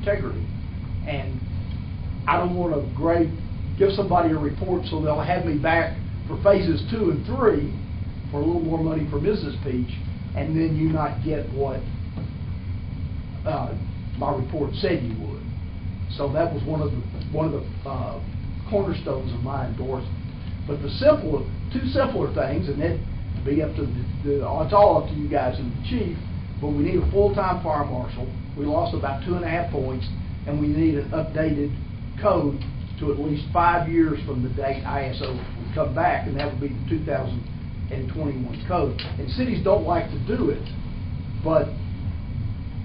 integrity. And I don't want to give somebody a report so they'll have me back for phases 2 and 3 for a little more money for Mrs. Peach, and then you not get what my report said you would. So that was one of the cornerstones of my endorsement. But the two simpler things, and that to be up to it's all up to you guys and the chief. But we need a full-time fire marshal. We lost about 2.5 points, and we need an updated code to at least 5 years from the date ISO would come back, and that would be the 2021 code. And cities don't like to do it, but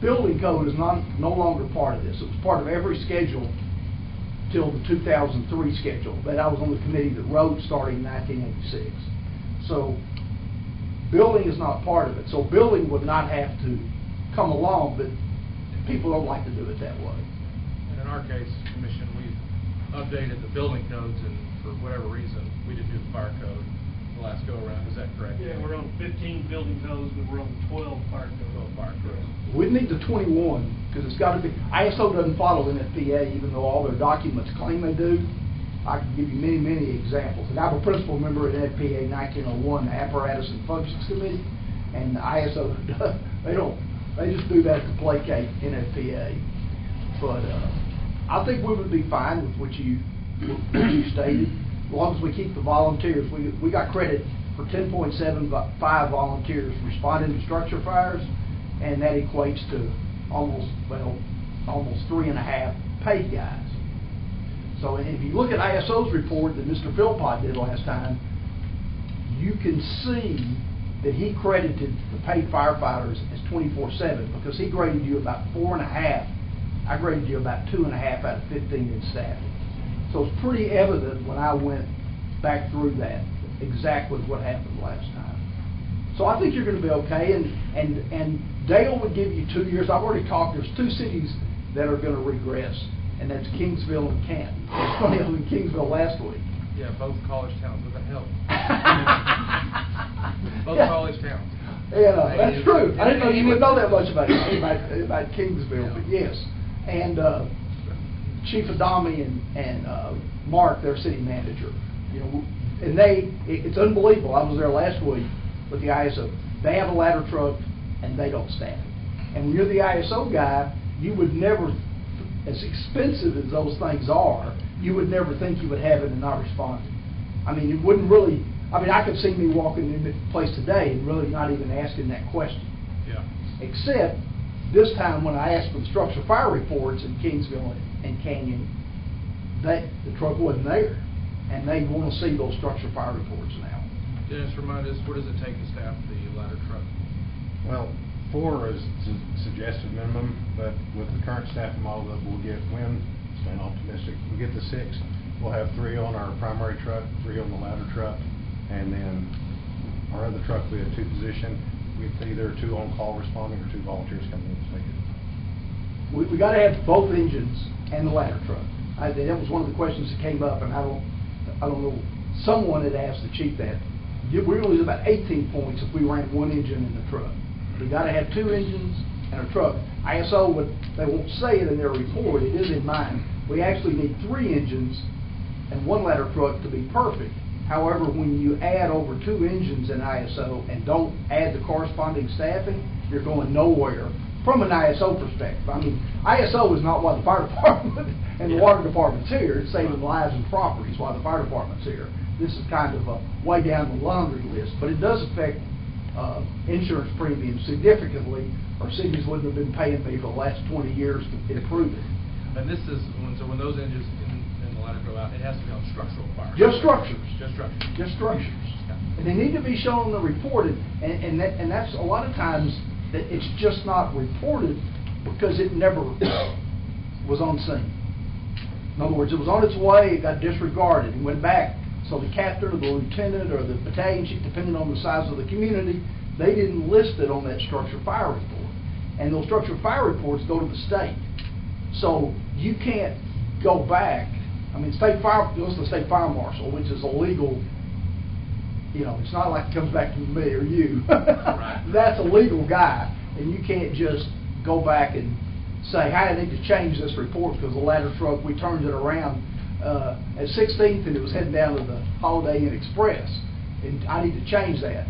building code is no longer part of this. It was part of every schedule till the 2003 schedule that I was on the committee that wrote starting in 1986. So building is not part of it. So building would not have to come along, but people don't like to do it that way. And in our case, Commission, we've updated the building codes, and for whatever reason, we didn't do the fire code the last go-around. Is that correct? Yeah, we're on 15 building codes, but we're on 12 fire codes. 12 fire codes. We need the 21, because it's got to be, ISO doesn't follow NFPA, even though all their documents claim they do. I can give you many, many examples. And I'm a principal member at NFPA 1901, the Apparatus and Functions Committee, and the ISO, they just do that to placate NFPA. But I think we would be fine with what you stated, as long as we keep the volunteers. We got credit for 10.75 volunteers responding to structure fires, and that equates to almost 3.5 paid guys. So if you look at ISO's report that Mr. Philpott did last time, you can see that he credited the paid firefighters as 24/7 because he graded you about 4.5. I graded you about 2.5 out of 15 in staffing. So it's pretty evident when I went back through that exactly what happened last time. So I think you're going to be okay. And Dale would give you 2 years. I've already talked. There's 2 cities that are going to regress, and that's Kingsville and Canton. It was funny, I was in Kingsville last week. Yeah, both college towns. What the hell? Both college towns. Yeah, that's true. I didn't know you would know that much about Kingsville, but yes. And Chief Adami and Mark, their city manager, you know, and it's unbelievable. I was there last week with the ISO. They have a ladder truck, and they don't staff it. And when you're the ISO guy, you would never, as expensive as those things are, you would never think you would have it and not responding. I mean, it wouldn't really. I mean, I could see me walking in the place today and really not even asking that question. Yeah. Except this time when I asked for the structural fire reports in Kingsville and Canyon, the truck wasn't there, and they want to see those structural fire reports now. Dennis, remind us, what does it take to staff the ladder truck? Well, 4 is suggested minimum, but with the current staffing model that we'll get, staying optimistic, we get the 6, we'll have 3 on our primary truck, 3 on the ladder truck, and then our other truck will be a 2 position. With either 2 on-call responding or 2 volunteers coming in to take it. We got to have both engines and the ladder truck. That was one of the questions that came up, and I don't know. Someone had asked the chief that. We're going to lose about 18 points if we ran 1 engine in the truck. We got to have 2 engines and a truck. ISO they won't say it in their report. It is in mine. We actually need 3 engines and 1 ladder truck to be perfect. However, when you add over 2 engines in ISO and don't add the corresponding staffing, you're going nowhere from an ISO perspective. I mean, ISO is not why the fire department and the water department's here. It's saving lives and properties while the fire department's here. This is kind of way down the laundry list, but it does affect insurance premiums significantly, or cities wouldn't have been paying me for the last 20 years to improve it. And this is when those engines in the ladder go out, it has to be on structural fire. Just structures. Just structures. Just structures. Yeah. And they need to be shown on the report, and that's a lot of times that it's just not reported because it never was on scene. In other words, it was on its way, it got disregarded and went back. So the captain or the lieutenant or the battalion chief, depending on the size of the community, they didn't list it on that structure fire report. And those structure fire reports go to the state. So you can't go back. I mean, goes to the state fire marshal, which is illegal. You know, it's not like it comes back to me or you. Right. That's a legal guy, and you can't just go back and say, hey, I need to change this report because the ladder truck, we turned it around at 16th and it was heading down to the Holiday Inn Express, and I need to change that.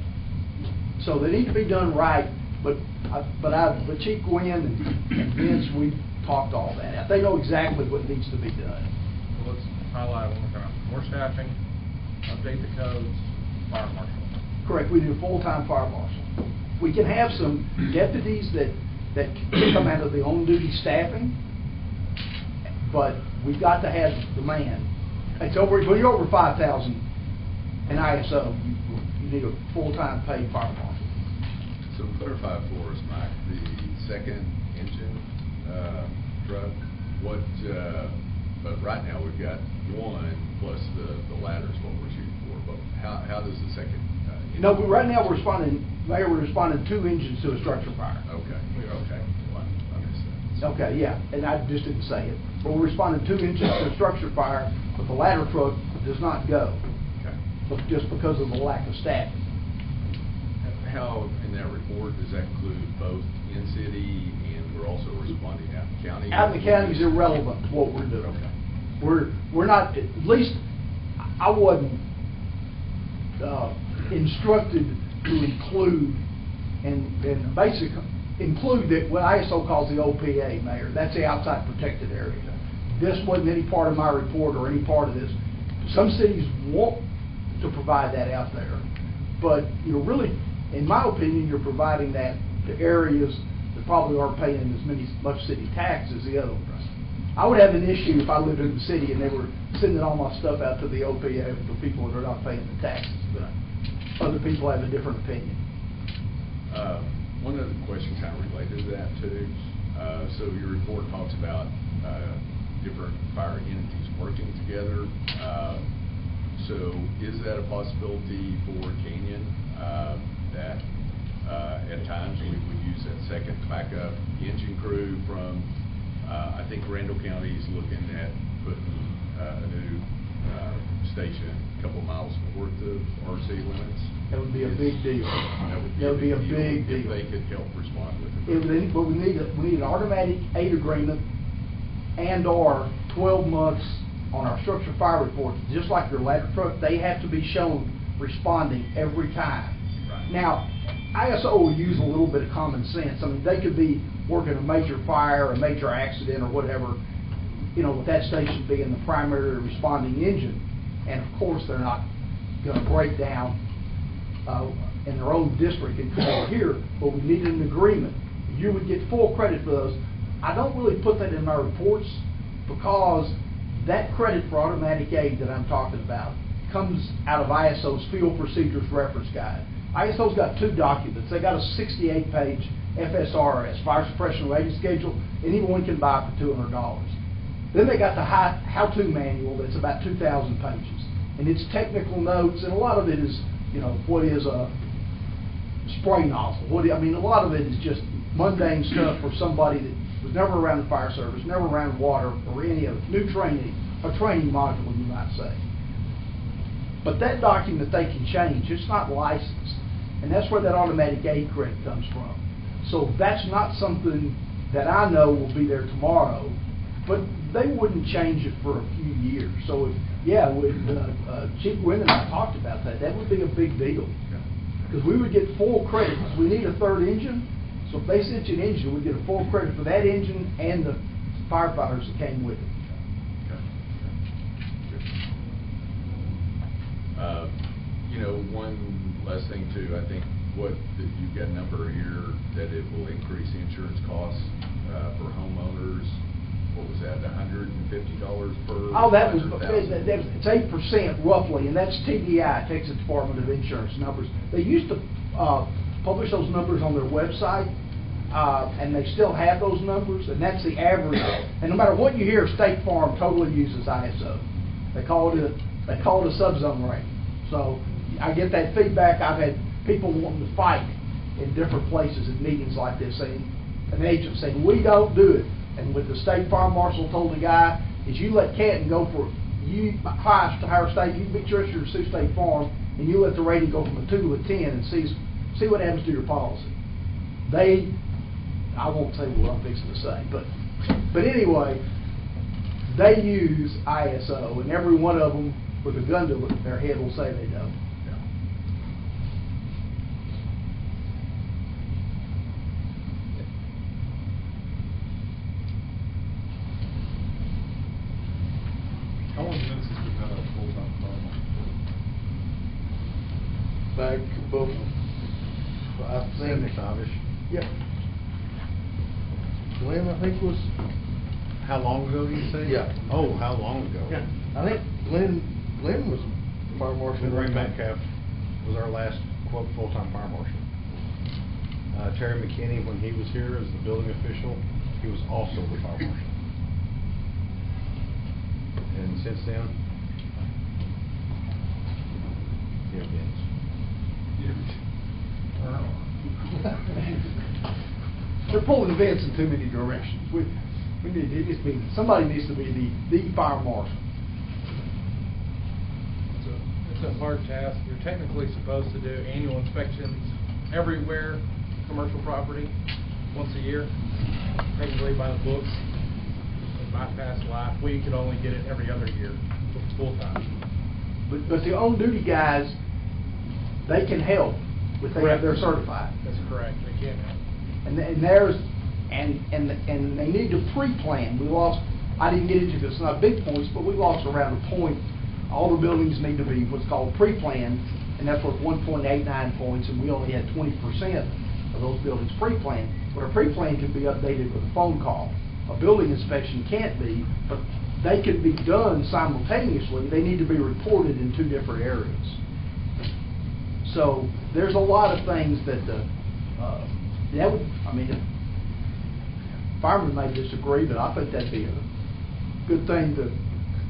So they need to be done right, but Chief Gwynn and Vince, we talked all that out. They know exactly what needs to be done. So let's highlight one more time. More staffing, update the codes, fire marshal. Correct, we need a full-time fire marshal. We can have some deputies that come out of the on-duty staffing, but we've got to have the man. It's over, when you're over 5,000 in ISO, you need a full-time paid fire marshal. So clarify for us, Mike, the second engine truck, but right now we've got one plus the ladder's what we're shooting for, but how does the second engine? No, right now we're responding, Mayor, we're responding 2 engines to a structure fire. Okay, okay. Well, I missed that. Okay, yeah, and I just didn't say it. But we're responding 2 engines to a structure fire, but the ladder truck does not go. Okay. Just because of the lack of staffing. How, in that report, does that include both in-city and we're also responding out in the county? Out in the county is irrelevant to what we're doing. Okay. We're not, at least, I wasn't instructed to include and basically include that what ISO calls the OPA, Mayor. That's the outside protected area. This wasn't any part of my report or any part of this. Some cities want to provide that out there, but you're really, in my opinion, you're providing that to areas that probably aren't paying much city tax as the other ones. I would have an issue if I lived in the city and they were sending all my stuff out to the OPA for people that are not paying the taxes, but other people have a different opinion. One other question kind of related to that too. So your report talks about different fire entities working together. So is that a possibility for Canyon that at times we would use that second backup engine crew from, I think Randall County is looking at putting a new station a couple miles north of RC limits. That would be a big deal. That would be a big deal. If they could help respond with it. But we need an automatic aid agreement and/or 12 months on our structure fire reports, just like your ladder truck. They have to be shown responding every time. Right. Now, ISO will use a little bit of common sense. I mean, they could be working a major fire, a major accident, or whatever, with that station being the primary responding engine, and of course they're not going to break down in their own district and come over here, but we needed an agreement. You would get full credit for those. I don't really put that in my reports because that credit for automatic aid that I'm talking about comes out of ISO's Field Procedures Reference Guide. ISO's got 2 documents. They got a 68-page FSRS, Fire Suppression Rating Schedule. Anyone can buy it for $200. Then they got the how-to manual that's about 2,000 pages. And it's technical notes, and a lot of it is, what is a spray nozzle? A lot of it is just mundane stuff for somebody that was never around the fire service, never around water, or any of it. New training, a training module, you might say. But that document they can change. It's not licensed. And that's where that automatic aid credit comes from. So that's not something that I know will be there tomorrow, but they wouldn't change it for a few years. So, Chief Gwynn and I talked about that. That would be a big deal. Because we would get full credit. Because we need a 3rd engine. So if they sent you an engine, we'd get a full credit for that engine and the firefighters that came with it. One last thing too, I think you've got a number here that it will increase insurance costs for homeowners. What was that, $150 per? Oh, that was, 100,000? it's 8% roughly, and that's TDI, Texas Department of Insurance numbers. They used to publish those numbers on their website, and they still have those numbers, and that's the average. And no matter what you hear, State Farm totally uses ISO. They call it a subzone rating. So I get that feedback. I've had people wanting to fight in different places at meetings like this, saying, an agent saying, we don't do it. And what the State Farm Marshal told the guy is, you let Canton go for, you hire State, you be registered to sue State Farm, and you let the rating go from a 2 to a 10 and see what happens to your policy. I won't say what I'm fixing to say, but But anyway, they use ISO, and every one of them with a gun to their head will say they don't. How long has this been a full-time fire marshal? Back both, I think. 75-ish. Yep. Glenn, I think was. How long ago do you say? Yeah. Oh, how long ago? Yeah, I think Glenn was fire marshal. Ray Metcalf was our last, quote, full-time fire marshal. Terry McKinney, when he was here as the building official, he was also the fire marshal. And since then, yeah, Vince. They're pulling events in too many directions. We need, it needs to be, somebody needs to be the fire marshal. It's a hard task. You're technically supposed to do annual inspections everywhere, commercial property, once a year, technically by the books. In my past life, we could only get it every other year, full time. But the on-duty guys, they can help if they're certified. That's correct. They can help. And there's, and they need to pre-plan. We lost, I didn't get into this, it's not big points, but we lost around a point. All the buildings need to be what's called pre-planned, and that's worth 1.89 points, and we only had 20% of those buildings pre-planned. But a pre-plan can be updated with a phone call. A building inspection can't be, but they can be done simultaneously. They need to be reported in two different areas. So there's a lot of things that that would, I mean, firemen may disagree, but I think that'd be a good thing to,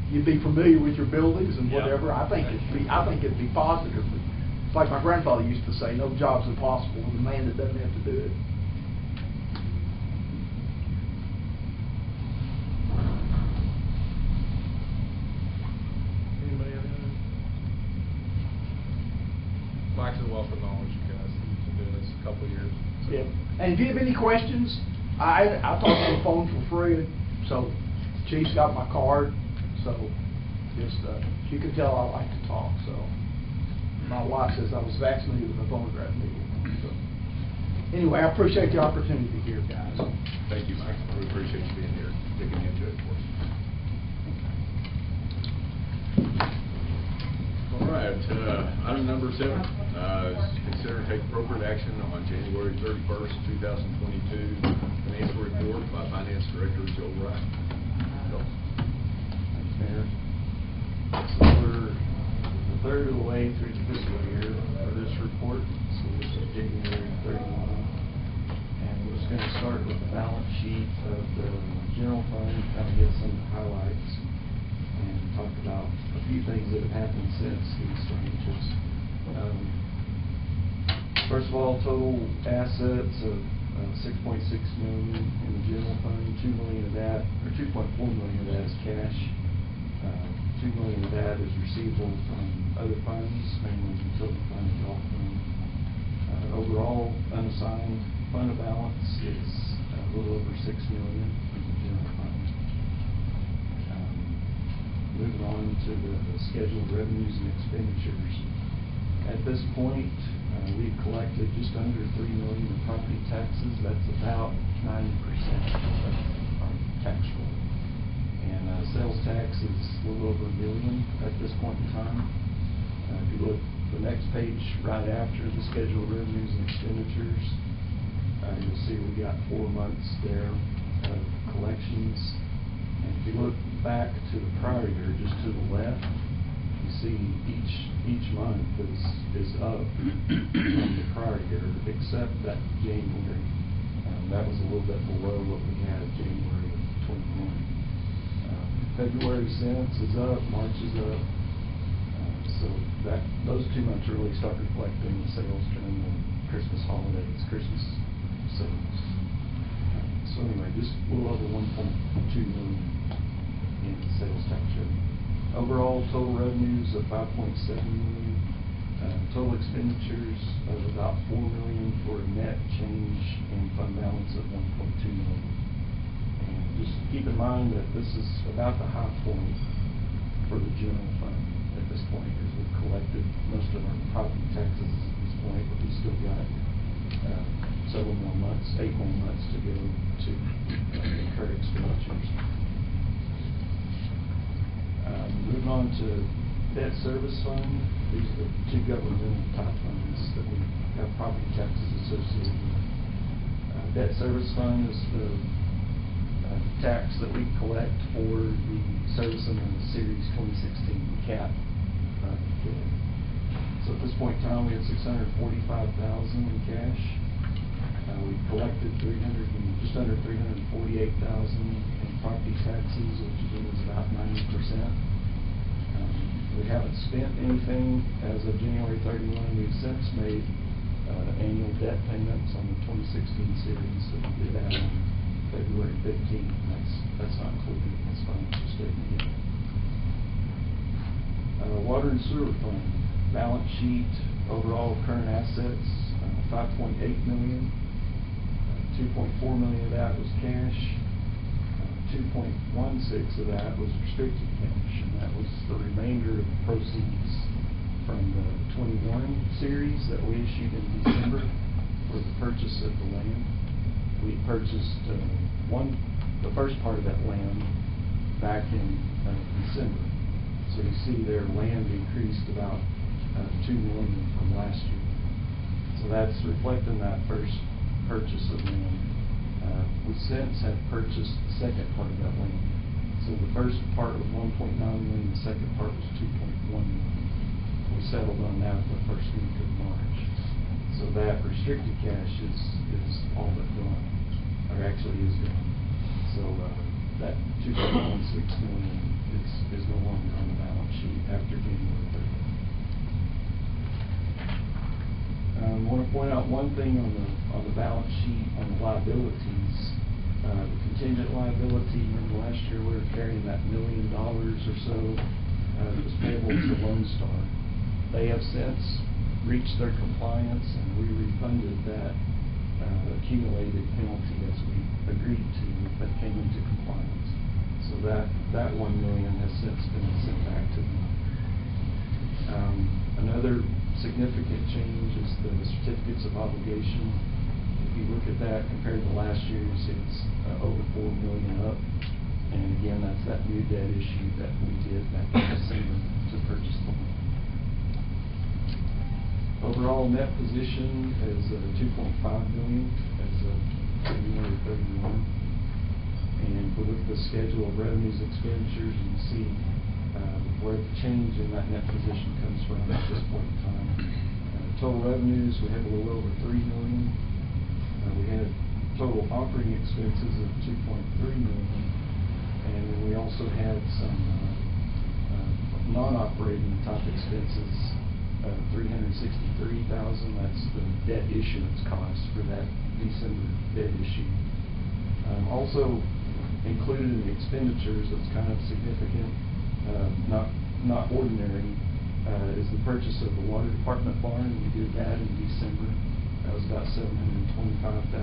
you'd be familiar with your buildings and whatever. I think it'd be positive. It's like my grandfather used to say, no job's impossible with a man that doesn't have to do it. Anybody have anything? Mike's a wealth of knowledge, you guys. He's been doing this a couple of years. So. Yeah. And if you have any questions, I talk on the phone for free. So Chief's got my card. So just you can tell I like to talk. So my wife says I was vaccinated with a phonograph needle. So anyway, I appreciate the opportunity here, guys. Thank you, Mike. We appreciate you being here, digging into it for us. All right, item number 7, consider and take appropriate action on January 31st, 2022 financial report by Finance Director Joe Wright. Thanks, Mayor. So we're a third of the way through the fiscal year for this report. So this is January 31. And we're just going to start with the balance sheet of the general fund, kind of get some highlights and talk about a few things that have happened since these changes. First of all, total assets of $6.6 million in the general fund. $2 million of that, or $2.4 million of that is cash. $2 million of that is receivable from other funds, mainly utility fund and golf fund. Overall, unassigned fund balance is a little over $6 million in the general fund. Moving on to the scheduled revenues and expenditures. At this point, we've collected just under $3 million in property taxes. That's about 90% of our tax roll. And sales tax is a little over $1 million at this point in time. If you look the next page right after the scheduled revenues and expenditures, you'll see we got 4 months there of collections. And if you look back to the prior year, just to the left, you see each month is up from the prior year, except that January. That was a little bit below what we had in January of 21. February cents is up, March is up. So those 2 months really start reflecting the sales during the Christmas holidays, Christmas sales. So anyway, just a little over 1.2 million in sales tax revenue. Overall, total revenues of $5.7 million. Total expenditures of about $4 million for a net change in fund balance of $1.2 million. And just keep in mind that this is about the high point for the general fund at this point, as we've collected most of our property taxes at this point, but we still got several more months, 8 more months to go to incur expenditures. Moving on to debt service fund. These are the 2 governmental type funds that we have property taxes associated with. Debt service fund is the tax that we collect for the servicing of the Series 2016 CAP debt. So at this point in time, we had $645,000 in cash. We collected just under $348,000 in property taxes, which is about 90%. We haven't spent anything as of January 31. We've since made annual debt payments on the 2016 series that we did that on February 15th. That's not included in this financial statement yet. Water and sewer fund balance sheet, overall current assets, $5.8 million. 2.4 million of that was cash. 2.16 of that was restricted cash, and that was the remainder of the proceeds from the 21 series that we issued in December for the purchase of the land. We purchased the first part of that land back in December. So you see their land increased about $2 million from last year. So that's reflecting that first purchase of land. We since have purchased the second part of that land. So the first part was 1.9 million, the second part was 2.1 million. We settled on that the first week of March. So that restricted cash is all but gone, or actually is gone. So that 2.16 million is no longer on the balance sheet after January 30th. I want to point out one thing on the balance sheet on the liabilities. The contingent liability, remember last year we were carrying that $1 million or so that was payable to Lone Star. They have since reached their compliance, and we refunded that accumulated penalty as we agreed to that came into compliance. So that $1 million has since been sent back to them. Another significant change is the certificates of obligation. If you look at that compared to last year, you see it's over $4 million up. And again, that's that new debt issue that we did back in December to purchase the land. Overall net position is $2.5 million as of January 31. And if we look at the schedule of revenues and expenditures, you can see where the change in that net position comes from at this point in time. Total revenues, we have a little over $3 million. We had total operating expenses of $2.3 million, and then we also had some non-operating type expenses, $363,000. That's the debt issuance cost for that December debt issue. Also included in the expenditures that's kind of significant, not ordinary, is the purchase of the water department barn. We did that in December. That was about $725,000.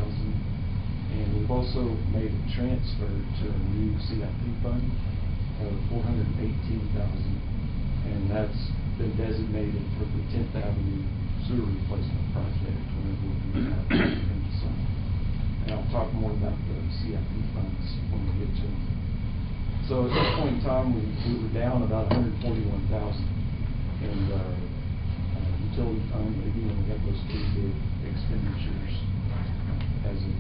And we've also made a transfer to a new CIP fund of $418,000. And that's been designated for the 10th Avenue sewer replacement project whenever we do that in the summer. And I'll talk more about the CIP funds when we get to them. So at this point in time, we were down about $141,000. And utility fund, again, we have those 2 big expenditures as of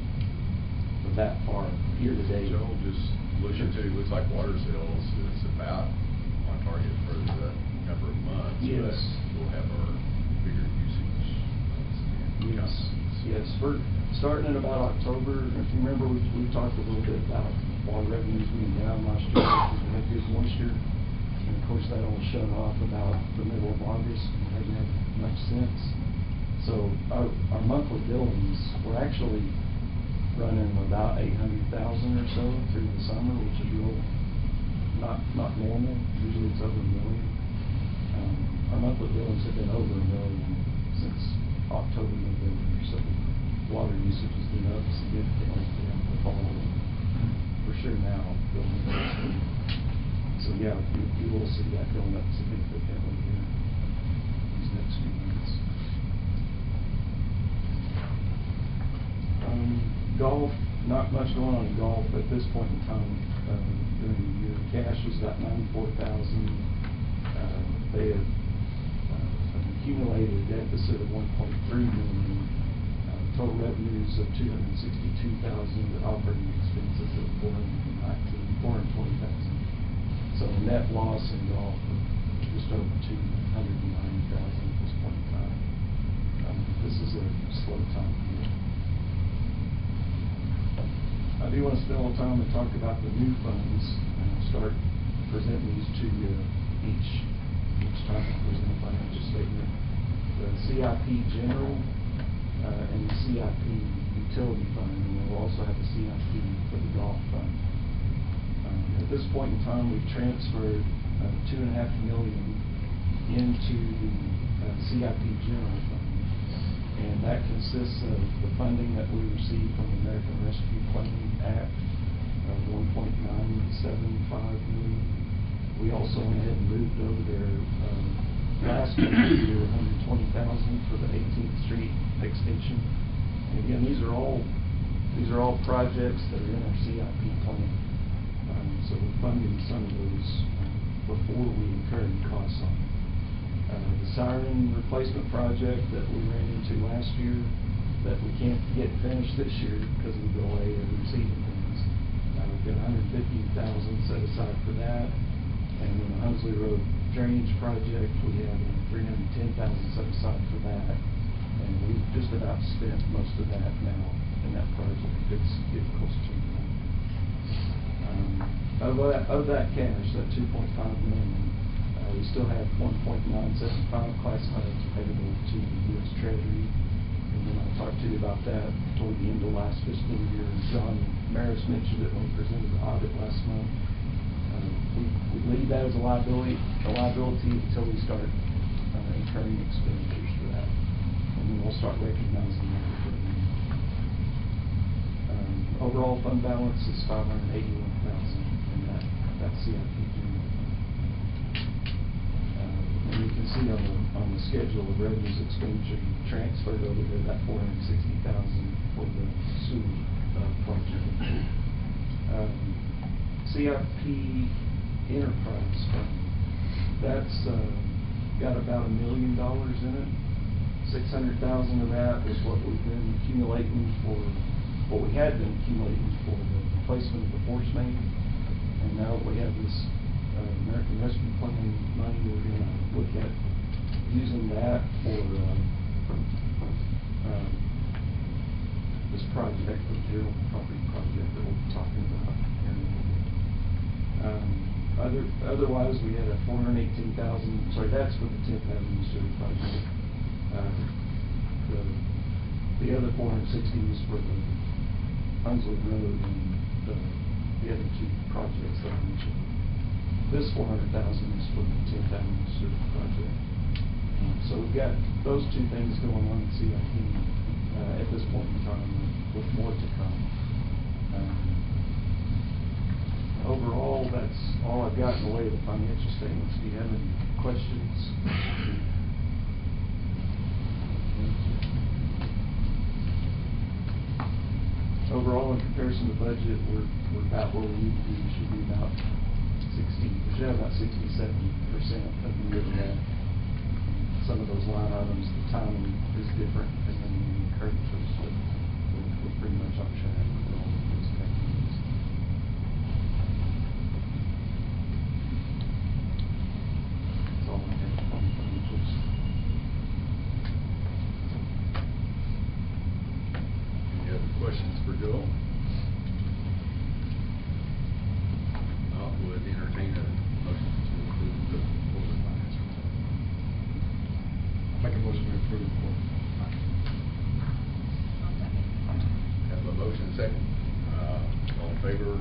for that far year to date. Joe, just looks like water sales is about on target for the number of months. Yes. But we'll have our bigger usage. Yes. We're starting in about October. If you remember, we talked a little bit about water revenues being down last year because we had good moisture. And of course, that all shut off about the middle of August. It hasn't had much since. So our monthly billings, we're actually running about $800,000 or so through the summer, which is real not normal. Usually it's over $1 million. Our monthly billings have been over $1 million since October, November. So water usage has been up significantly throughout the fall. for sure now going into. So yeah, you will see that going up significantly here these next few months. Golf, not much going on in golf at this point in time during the year. Cash was about $94,000. They had an accumulated deficit of $1.3 million. Total revenues of $262,000, operating expenses of $420,000. So net loss in golf of just over $290,000 at this point in time. This is a slow time here. I do want to spend a little time and talk about the new funds and start presenting these to you each time I present a financial statement. The CIP General and the CIP Utility Fund, and we'll also have the CIP for the golf fund. At this point in time, we've transferred $2.5 million into the CIP General Fund, and that consists of the funding that we received from the American Rescue Plan Act of $1.975 million. We also went ahead and moved over there last year $120,000 for the 18th Street extension. And again, these are all projects that are in our CIP plan. So we're funding some of those before we incur any costs on them. The siren replacement project that we ran into last year that we can't get finished this year because of the delay of receiving things. We've got $150,000 set aside for that. And then the Hunsley Road drainage project, we have $310,000 set aside for that. And we've just about spent most of that now in that project. It's getting close to of that cash, that $2.5 million, we still have $1.975 classified as payable to the U.S. Treasury. And then I'll talk to you about that toward the end of last fiscal year. John Maris mentioned it when we presented the audit last month. We leave that as a liability until we start incurring expenditures for that. And then we'll start recognizing that. Overall fund balance is $581,000 in that CIP General Fund. And you can see on the schedule of revenues expenditure transferred over there that $460,000 for the sewer project. CIP Enterprise Fund, that's got about $1 million in it. 600,000 of that is what we've been accumulating for, what we had been accumulating for the replacement of the force main. And now that we have this American Rescue Plan money, we're going to look at using that for this project, the general property project that we'll be talking about here in a little bit. Otherwise, we had a $418,000. Sorry, that's for the 10th Avenue sewer project. The other 460 was for the Hunsley Road and the other two projects that I mentioned. This $400,000 is for the 10th Avenue sewer project. So we've got those two things going on in CIP at this point in time, with more to come. Overall, that's all I've got in the way of the financial statements. Do you have any questions? Overall, in comparison to budget, we're about where we need to be. We should be about 60. We should have about 67% of the year left. Some of those line items, the timing is different, and then the encouragements, but we're pretty much on track with all of those techniques. That's all I have on financials. Any other questions for Joel? I would entertain a motion to approve the quarterly finance report. Make a motion to approve the report. Have a motion and second. All in favor,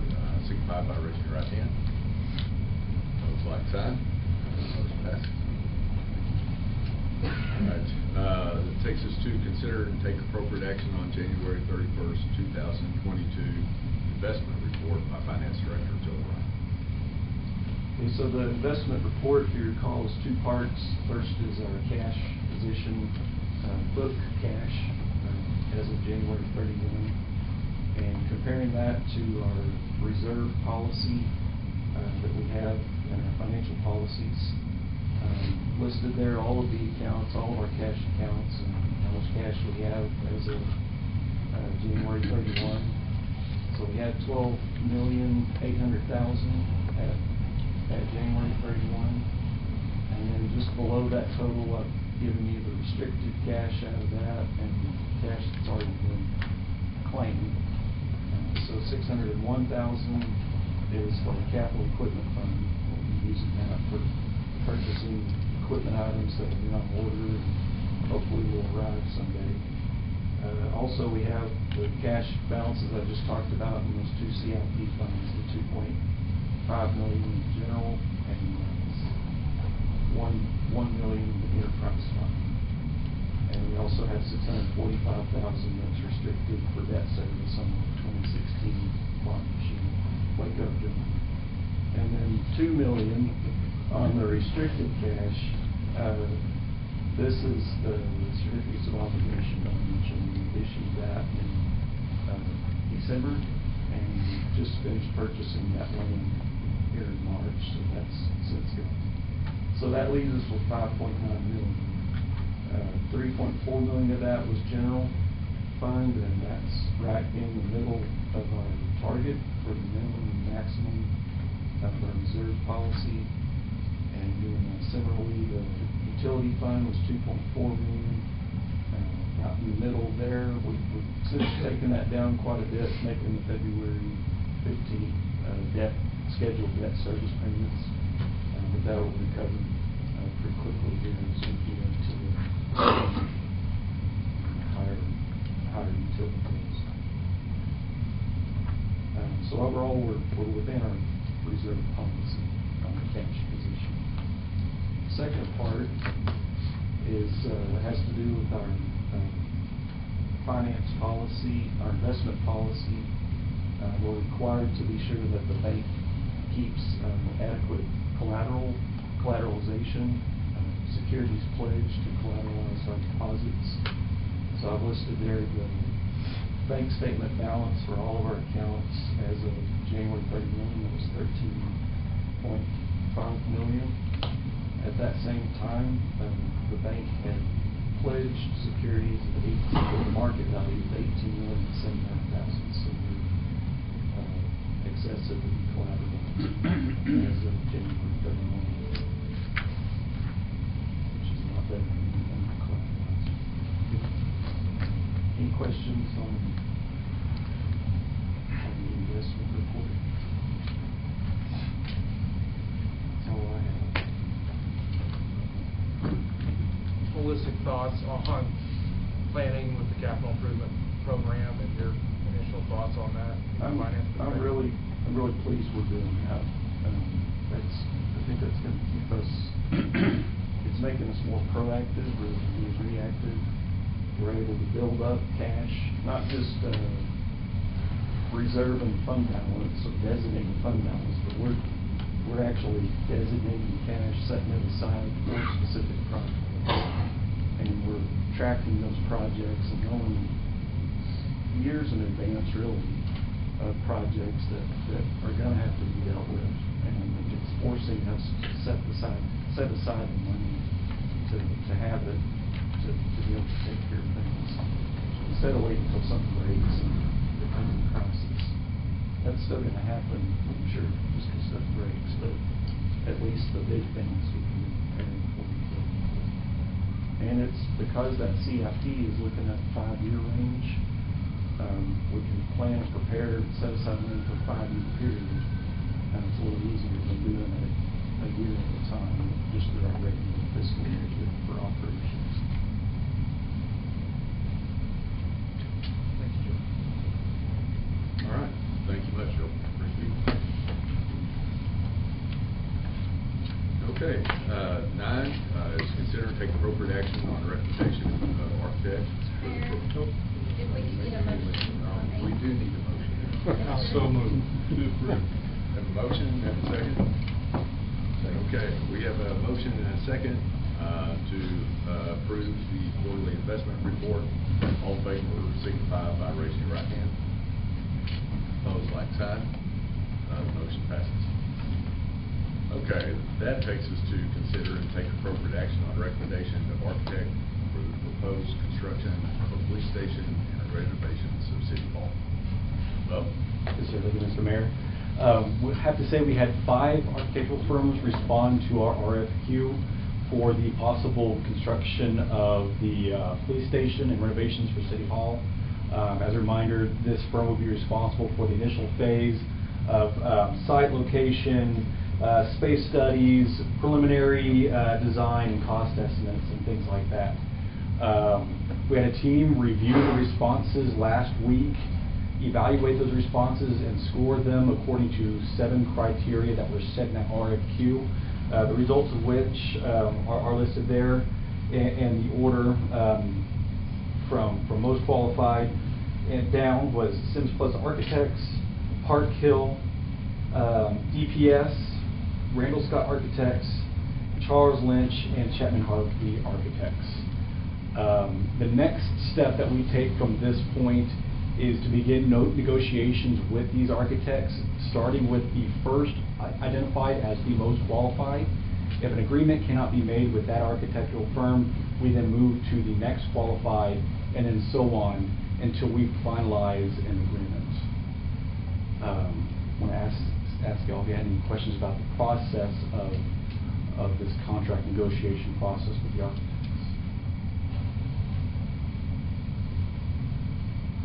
signify by raising your right hand. Opposed, like sign. Motion passes. All right. That takes us to consider and take appropriate action on January 31st, 2022 to investment report by Finance Director Joe Ryan. Okay, so the investment report, if you recall, is two parts. First is our cash position, book cash as of January 31, and comparing that to our reserve policy that we have in our financial policies. Listed there all of the accounts, all of our cash accounts, and how much cash we have as of January 31. So we had $12,800,000 at January 31, and then just below that total, I've given you the restricted cash out of that and cash that's already been claimed. So $601,000 is for the capital equipment fund. We'll be using that for purchasing equipment items that will be on order and hopefully will arrive someday. Also, we have the cash balances I just talked about in those two CIP funds, the $2.5 million in general and $1 million in the enterprise fund. And we also have $645,000 that's restricted for debt service on the 2016 bond machine. Wake up, John. And then $2 million on the restricted cash. This is the certificates of obligation I mentioned. We issued that in December, and we just finished purchasing that loan here in March, so that's since gone. So that leaves us with $5.9 million. $3.4 million of that was general fund, and that's right in the middle of our target for the minimum and maximum of our reserve policy. And then similarly, the utility fund was $2.4 million. Out in the middle there, we've since taken that down quite a bit, making the February 15th scheduled debt service payments. But that will be covered pretty quickly here as we get into the higher utility bills. So overall, we're within our reserve policy on the cash position. Second part is has to do with our finance policy, our investment policy. We're required to be sure that the bank keeps adequate collateralization, securities pledged to collateralize our deposits. So I've listed there the bank statement balance for all of our accounts as of January 31. It was $13.5 million. At that same time, the bank had pledged securities with a market value of $18,700,000. So we're excessively collateralized as of January 31, which is a lot better than under-collateralized. Any questions on the investment report? That's all I have. Holistic thoughts on planning with the capital improvement program and your initial thoughts on that? I'm really pleased we're doing that. I think that's going to keep us. It's making us more proactive rather than being reactive. We're able to build up cash, not just reserve and fund balance or designating fund balance, but we're actually designating cash, setting it aside for specific projects. And we're tracking those projects and knowing years in advance, really, of projects that are going to have to be dealt with. And it's forcing us to set aside the money to have it, to be able to take care of things, instead of waiting until something breaks and becomes a crisis. That's still going to happen, I'm sure, just because stuff breaks, but at least the big things we can be preparing for. And it's because that CIP is looking at the 5-year range, we can plan, prepare, set aside money for a 5-year period. It's a little easier than doing it a year at a time, just through our regular fiscal year for operations. Thank you, Joe. All right. Thank you much, Joe. Appreciate it. Okay, 9 is consider and take appropriate action on the recommendation of architects for the If we could get a motion on We do need a motion. So moved. To approve. Have a motion, have a second? Okay, we have a motion and a second to approve the quarterly investment report. All in favor signify by raising your right hand. Opposed, like sign. The motion passes. Okay, that takes us to consider and take appropriate action on recommendation of architect for the proposed construction of a police station and renovations of City Hall. Bo? Yes, sir. Thank you, Mr. Mayor. We have to say we had 5 architectural firms respond to our RFQ for the possible construction of the police station and renovations for City Hall. As a reminder, this firm will be responsible for the initial phase of site location, space studies, preliminary design and cost estimates and things like that. We had a team review the responses last week, evaluate those responses and score them according to 7 criteria that were set in that RFQ, the results of which are listed there, and the order from most qualified and down was Sims Plus Architects, Park Hill, DPS, Randall Scott Architects, Charles Lynch, and Chapman Harvey Architects. The next step that we take from this point is to begin negotiations with these architects, starting with the first identified as the most qualified. If an agreement cannot be made with that architectural firm, we then move to the next qualified, and then so on until we finalize an agreement. I want to ask y'all if you had any questions about the process of this contract negotiation process with the architects.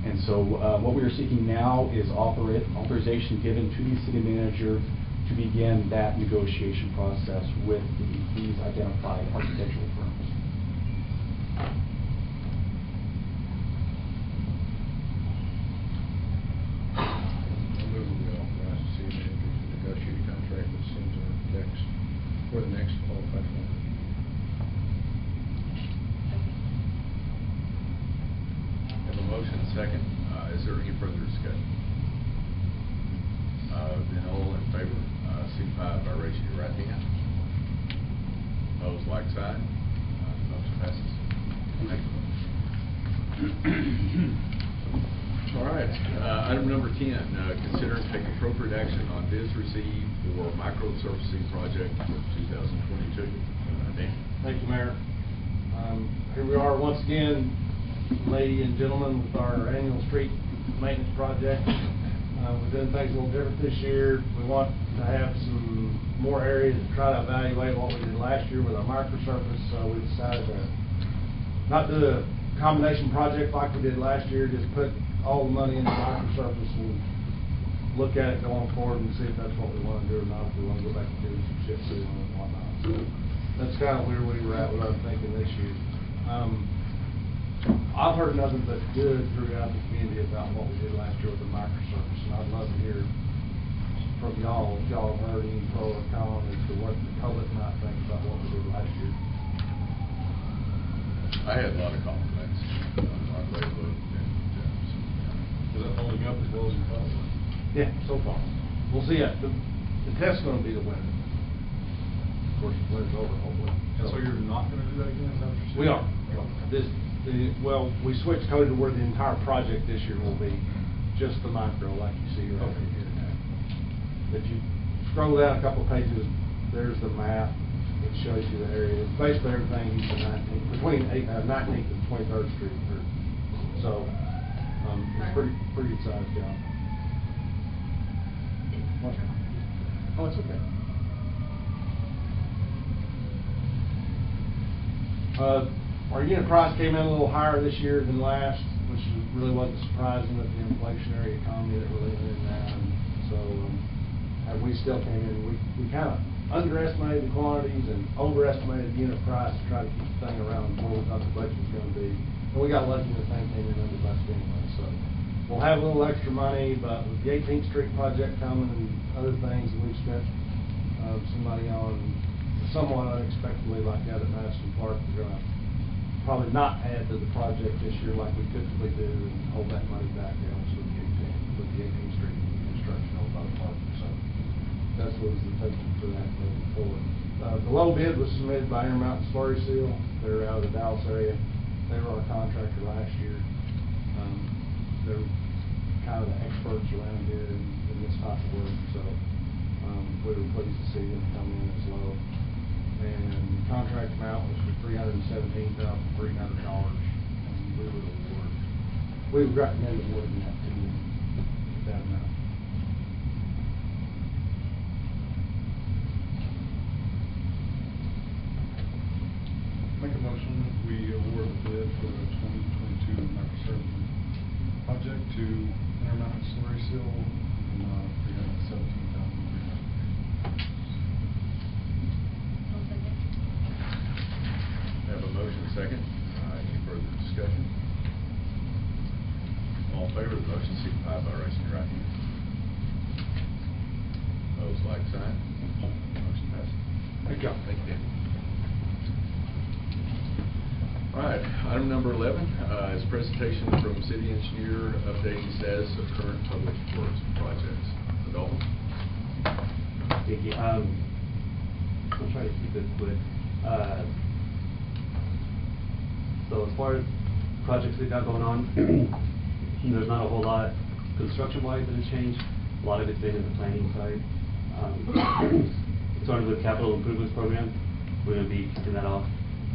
And so what we are seeking now is authorization given to the city manager to begin that negotiation process with these identified architectural firms. I move we authorize the city manager to negotiate a contract with Sims Architects for the next qualified firm. Have a motion, second. Is there any further discussion? Then all in favor, signify by raising your right hand. Opposed, like sign. Motion passes. All right, item number 10, consider and take appropriate action on bids received for micro-surfacing project for 2022. Dan? Thank you, Mayor. Here we are once again, ladies and gentlemen, with our annual street maintenance project. We're doing things a little different this year. We want to have some more areas to try to evaluate what we did last year with our microsurface. So we decided to not do a combination project like we did last year, just put all the money into microsurface and look at it going forward and see if that's what we want to do or not, if we want to go back and do some chip sealing and whatnot. So that's kind of where we were at, what I'm thinking this year. I've heard nothing but good throughout the community about what we did last year with the microsurface, and I'd love to hear from y'all if y'all have heard any pro or con as to what the public might think about what we did last year. I had a lot of compliments on Facebook and Is that holding up as well as you thought? Yeah, so far. We'll see. The test's going to be the winner. Of course, the winner's over, hopefully. And so you're not gonna do that again, is that what you're saying? We are. Well, we switched code to where the entire project this year will be just the micro, like you see right here. If you scroll down a couple of pages, there's the map. It shows you the area. Basically everything east of 19th, between 19th and 23rd Street. So, it's pretty good sized job. Oh, it's okay. Our unit price came in a little higher this year than last, which really wasn't surprising with the inflationary economy that we're living in now. And so we still came in. We kind of underestimated the quantities and overestimated the unit price to try to keep the thing around where we thought the budget was going to be. And we got lucky the thing came in under budget anyway. So we'll have a little extra money, but with the 18th Street project coming and other things that we've spent some money on somewhat unexpectedly like that at Madison Park, we're going to probably not add to the project this year like we typically do and hold that money back else with the 18th Street So that's what was the thinking for that moving forward. The low bid was submitted by Intermountain Slurry Seal. They're out of the Dallas area. They were our contractor last year. They're kind of the experts around here in this type of work, so we were pleased to see them come in as low. And the contract amount was for $317,300. We would recommend awarding that to them, that amount. Make a motion, we award the bid for the 2022 microservice project to Intermountain Slurry Seal in $317,300. Have a motion, second. Any further discussion? All in favor of the motion, signify by raising your right hand. Opposed, like sign. Motion passes. Thank you. Thank you, Dan. All right, item number 11 is presentation from city engineer updating status of current public works projects. Adolfo? Thank you. I'll try to keep it quick. So as far as projects we've got going on, there's not a whole lot construction-wise that has changed. A lot of it's been in the planning side. Starting with capital improvements program, we're going to be kicking that off.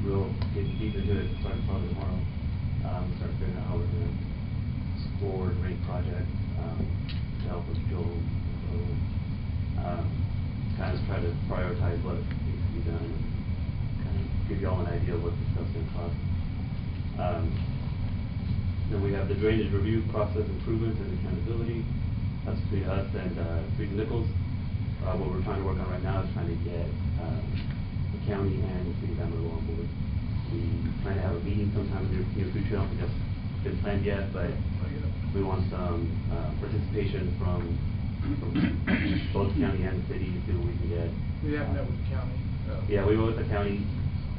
We'll get deep into it starting probably tomorrow. Start figuring out how we're going to explore a great project to help with Joel. Kind of try to prioritize what needs to be done and kind of give you all an idea of what this stuff's going to cost. Then we have the drainage review process improvements and accountability. That's between us and Freeze Nichols. What we're trying to work on right now is trying to get the county and the city of Amarillo on board. We plan to have a meeting sometime in the near future. I don't think that's been planned yet, but we want some participation from both the county and the city to see what we can get. We have met with the county. Yeah, we met with the county.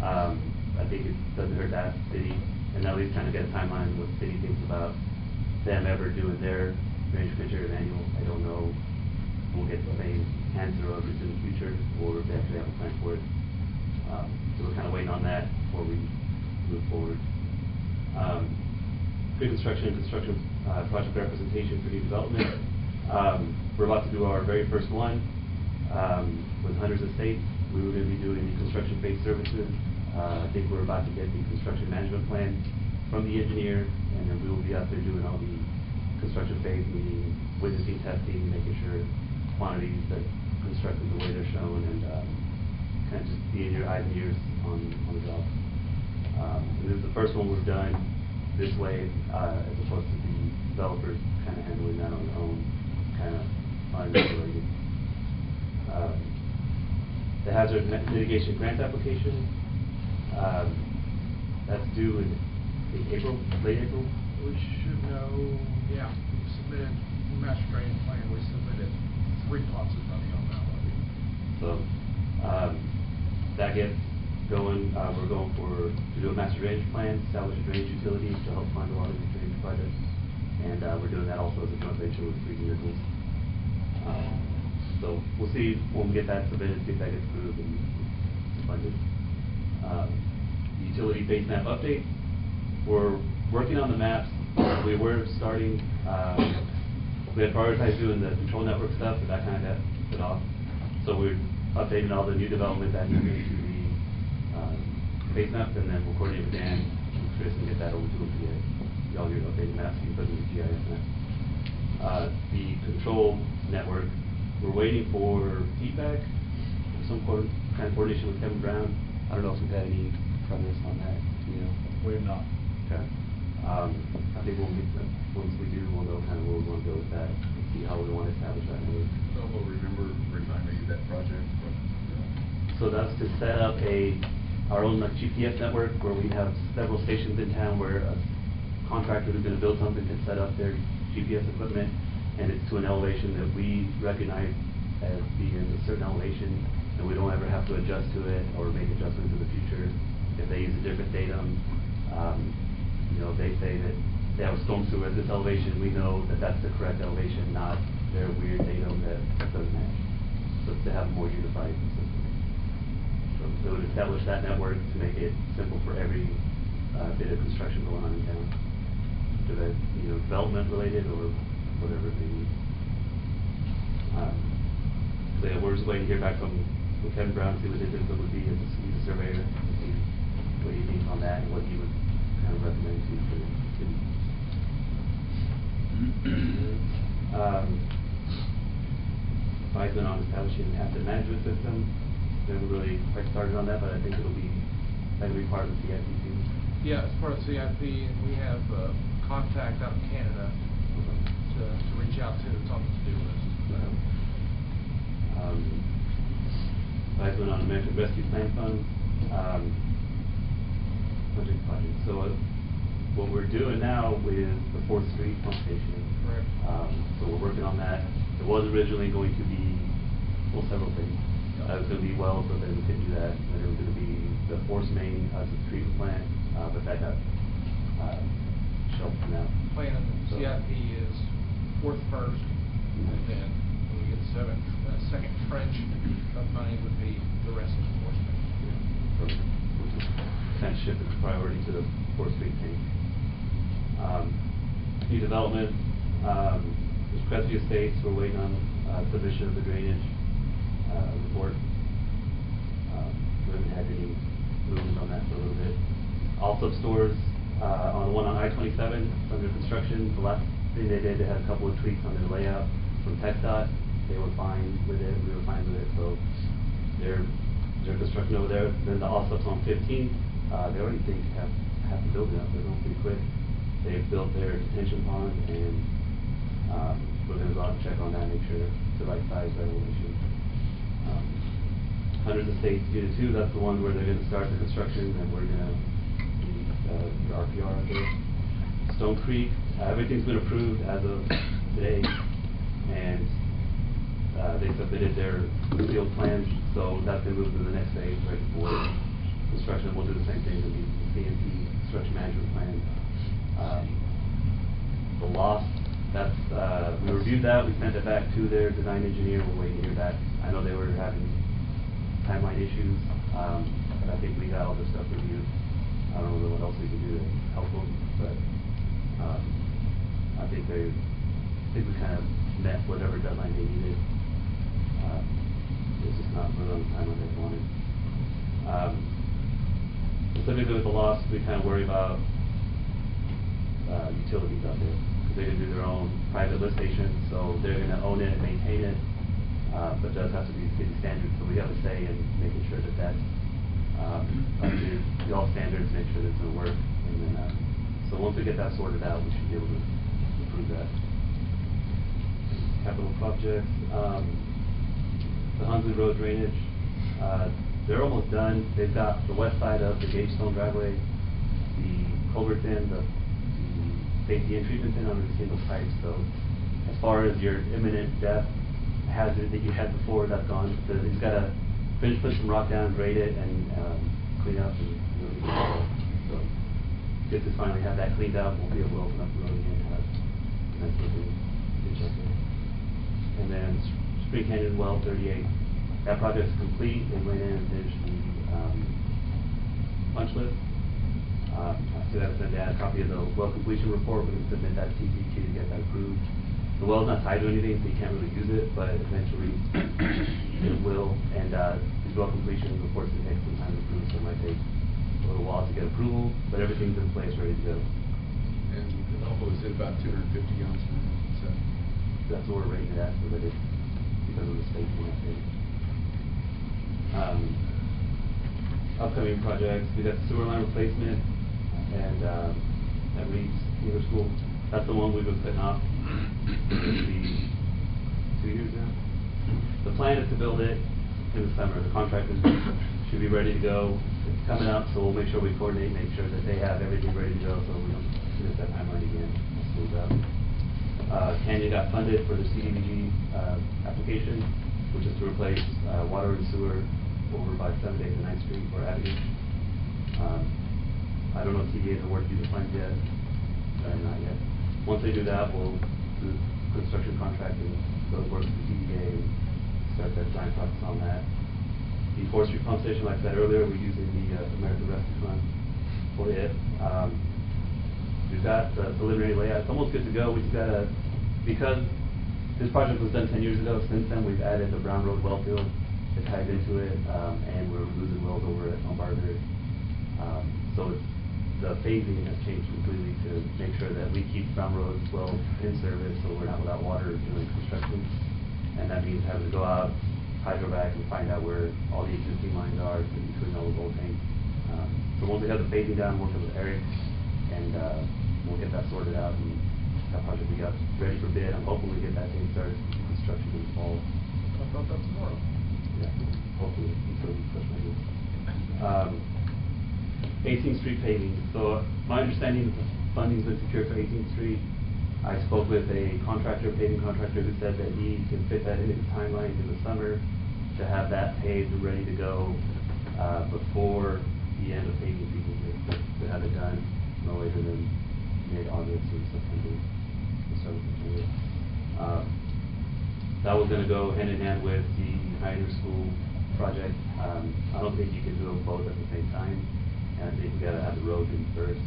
I think it doesn't hurt to ask the city, and at least kind of get a timeline what the city thinks about them ever doing their drainage picture manual. I don't know if we'll get the same answer of it in the future, or if they actually have a plan for it. So we're kind of waiting on that before we move forward. Pre-construction and construction project representation for new development. We're about to do our very first one with Hunter's Estate. We were going to be doing the construction phase services. I think we're about to get the construction management plan from the engineer, and then we will be out there doing all the construction phase, meaning witnessing, testing, making sure quantities that constructed the way they're shown, and kind of just being your eyes and ears on the job. And this is the first one we've done this way, as opposed to the developers kind of handling that on their own, kind of unregulated. The hazard mitigation grant application, that's due in April, late April? We should know, yeah, we submitted the master drainage plan, we submitted 3 plots of money on that one. So, that gets going. We're going to do a master drainage plan, establish a drainage utility to help fund a lot of these drainage projects. And we're doing that also as a joint venture with Freeze Nichols. So we'll see when we get that submitted, see if that gets approved and funded. Utility base map update. We're working on the maps. We were starting, we had prioritized doing the control network stuff, but that kind of got put off. So we're updating all the new development that needs into the base maps, and then we'll coordinate with Dan and Chris and get that over to them to get all your updated maps you put in the GIS maps. The control network, we're waiting for feedback, some kind of coordination with Kevin Brown. I don't know if we've had any progress on that, you know? We have not. Okay. I think once we do, we'll know kind of where we want to go with that, and see how we want to establish that network. So we'll remind me of that project. So that's to set up our own GPS network where we have several stations in town where a contractor who's going to build something can set up their GPS equipment, and it's to an elevation that we recognize as being a certain elevation, and we don't ever have to adjust to it or make adjustments in the future. If they use a different datum, you know, they say that they have a storm sewer at this elevation, we know that that's the correct elevation, not their weird datum that doesn't match. So to have a more unified system. So it would establish that network to make it simple for every bit of construction going on in town. Whether that's, development related or whatever they need. So yeah, we're just waiting to hear back from Kevin Brown, see what his input would be as a surveyor, to see what he thinks on that and what he would kind of recommend to for the city. Advisement on establishing an asset management system. We haven't really quite started on that, but I think that'll be part of the CIP too. Yeah, it's part of the CIP, and we have contact out of Canada to reach out to. It's on the to-do list. Advisement on the American Rescue Plan Fund. Project. So what we're doing now is the 4th Street pump station. Correct. So we're working on that. It was originally going to be, well, several things. It was going to be wells, but then we couldn't do that. Then it was going to be the force main to the treatment plant, but that got shelved for now. Plan in the So- CIP is 4th first, and then when we get the second trench of money would be the rest of the enforcement. Which is kind of shifted the priority to the 4th Street tank. New development, there's Crestview Estates, we're waiting on submission of the drainage report. We haven't had any movement on that for a little bit. All sub stores, on the one on I-27, it's under construction. The last thing they did, they had a couple of tweaks on their layout from TxDOT. They were fine with it, we were fine with it, so they're construction over there. Then the all subs on 15, they already think have the building up, they're going pretty quick. They've built their detention pond, and we're gonna go out and check on that, make sure it's the right size, right elevation. Hundreds of States Unit 2, that's the one where they're gonna start the construction, and we're gonna do the RPR out there. Stone Creek, everything's been approved as of today, and they submitted their field plans, so that's gonna move to the next phase right before construction. We'll do the same thing with the CMP construction management plan. The loss, that's we reviewed that, we sent it back to their design engineer, we're waiting to hear back. I know they were having timeline issues, but I think we got all this stuff reviewed. I don't know what else we can do to help them, but I think we kind of met whatever deadline they needed. It's just not really on the timeline they wanted. Specifically with the loss, we kind of worry about utilities out there, because they didn't do their own private lift station, so they're going to own it and maintain it, but it does have to be city standards, so we have a say in making sure that that's up to all standards, make sure that it's going to work, and then so once we get that sorted out, we should be able to approve that. Capital projects, the Hunsley Road drainage, they're almost done. They've got the west side of the Gage Stone driveway, the culverts in, the safety and treatment in under the single pipe. So as far as your imminent death hazard that you had before, that's gone. So he's got to finish putting some rock down, grade it, and clean up. And really so get to finally have that cleaned up, we'll be able to open up the road again and have a nice looking ditch up there. And then Spring Canyon Well 38. That project's complete. They went in and finished the punch list. I still have to send out a copy of the well completion report. We can submit that to TCQ to get that approved. The well's not tied to anything, so you can't really use it, but eventually it will. And these well completion reports can take some time to approve, so it might take a little while to get approval, but everything's in place, ready to go. And the elbow is at about 250 gallons per minute, so. That's what we're rating it at, so that it's because of the spacing up there. Upcoming projects, we got the sewer line replacement and at Reed's Middle School. That's the one we've been putting off. It'll be 2 years now. The plan is to build it in the summer. The contractors should be ready to go. It's coming up, so we'll make sure we coordinate, make sure that they have everything ready to go, so we don't miss that timeline again. We'll smooth out. Canyon got funded for the CDBG application, which is to replace water and sewer over by 7th, 8th, and 9th Street or Avenue. I don't know if TDA has awarded you the funds yet, not yet. Once they do that, we'll do construction contract and so work with the DEA and start that design process on that. The 4th Street pump station, like I said earlier, we're using the American Rescue Fund for it. We've got the preliminary layout. It's almost good to go. We just gotta, because this project was done 10 years ago, since then we've added the Brown Road well field that ties into it, and we're losing wells over at Lombarder. So the phasing has changed completely to make sure that we keep Brown Road well in service, so we're not without water during construction. And that means having to go out, hydrovac, and find out where all the existing lines are in between all those old tanks. So once we have the phasing down, working with Eric, and we'll get that sorted out, and that project will be up ready for bid. I'm hoping we get that thing started construction in the fall. I thought that's tomorrow. Yeah, hopefully, until we push my ears. 18th Street paving. So my understanding is the funding's been secured for 18th Street. I spoke with a contractor, paving contractor, who said that he can fit that into the timeline in the summer to have that paved and ready to go before the end of paving season, to have it done no later than mid-August or September. That was going to go hand in hand with the Pioneer School project. I don't think you can do them both at the same time, and I think we got to have the road in first.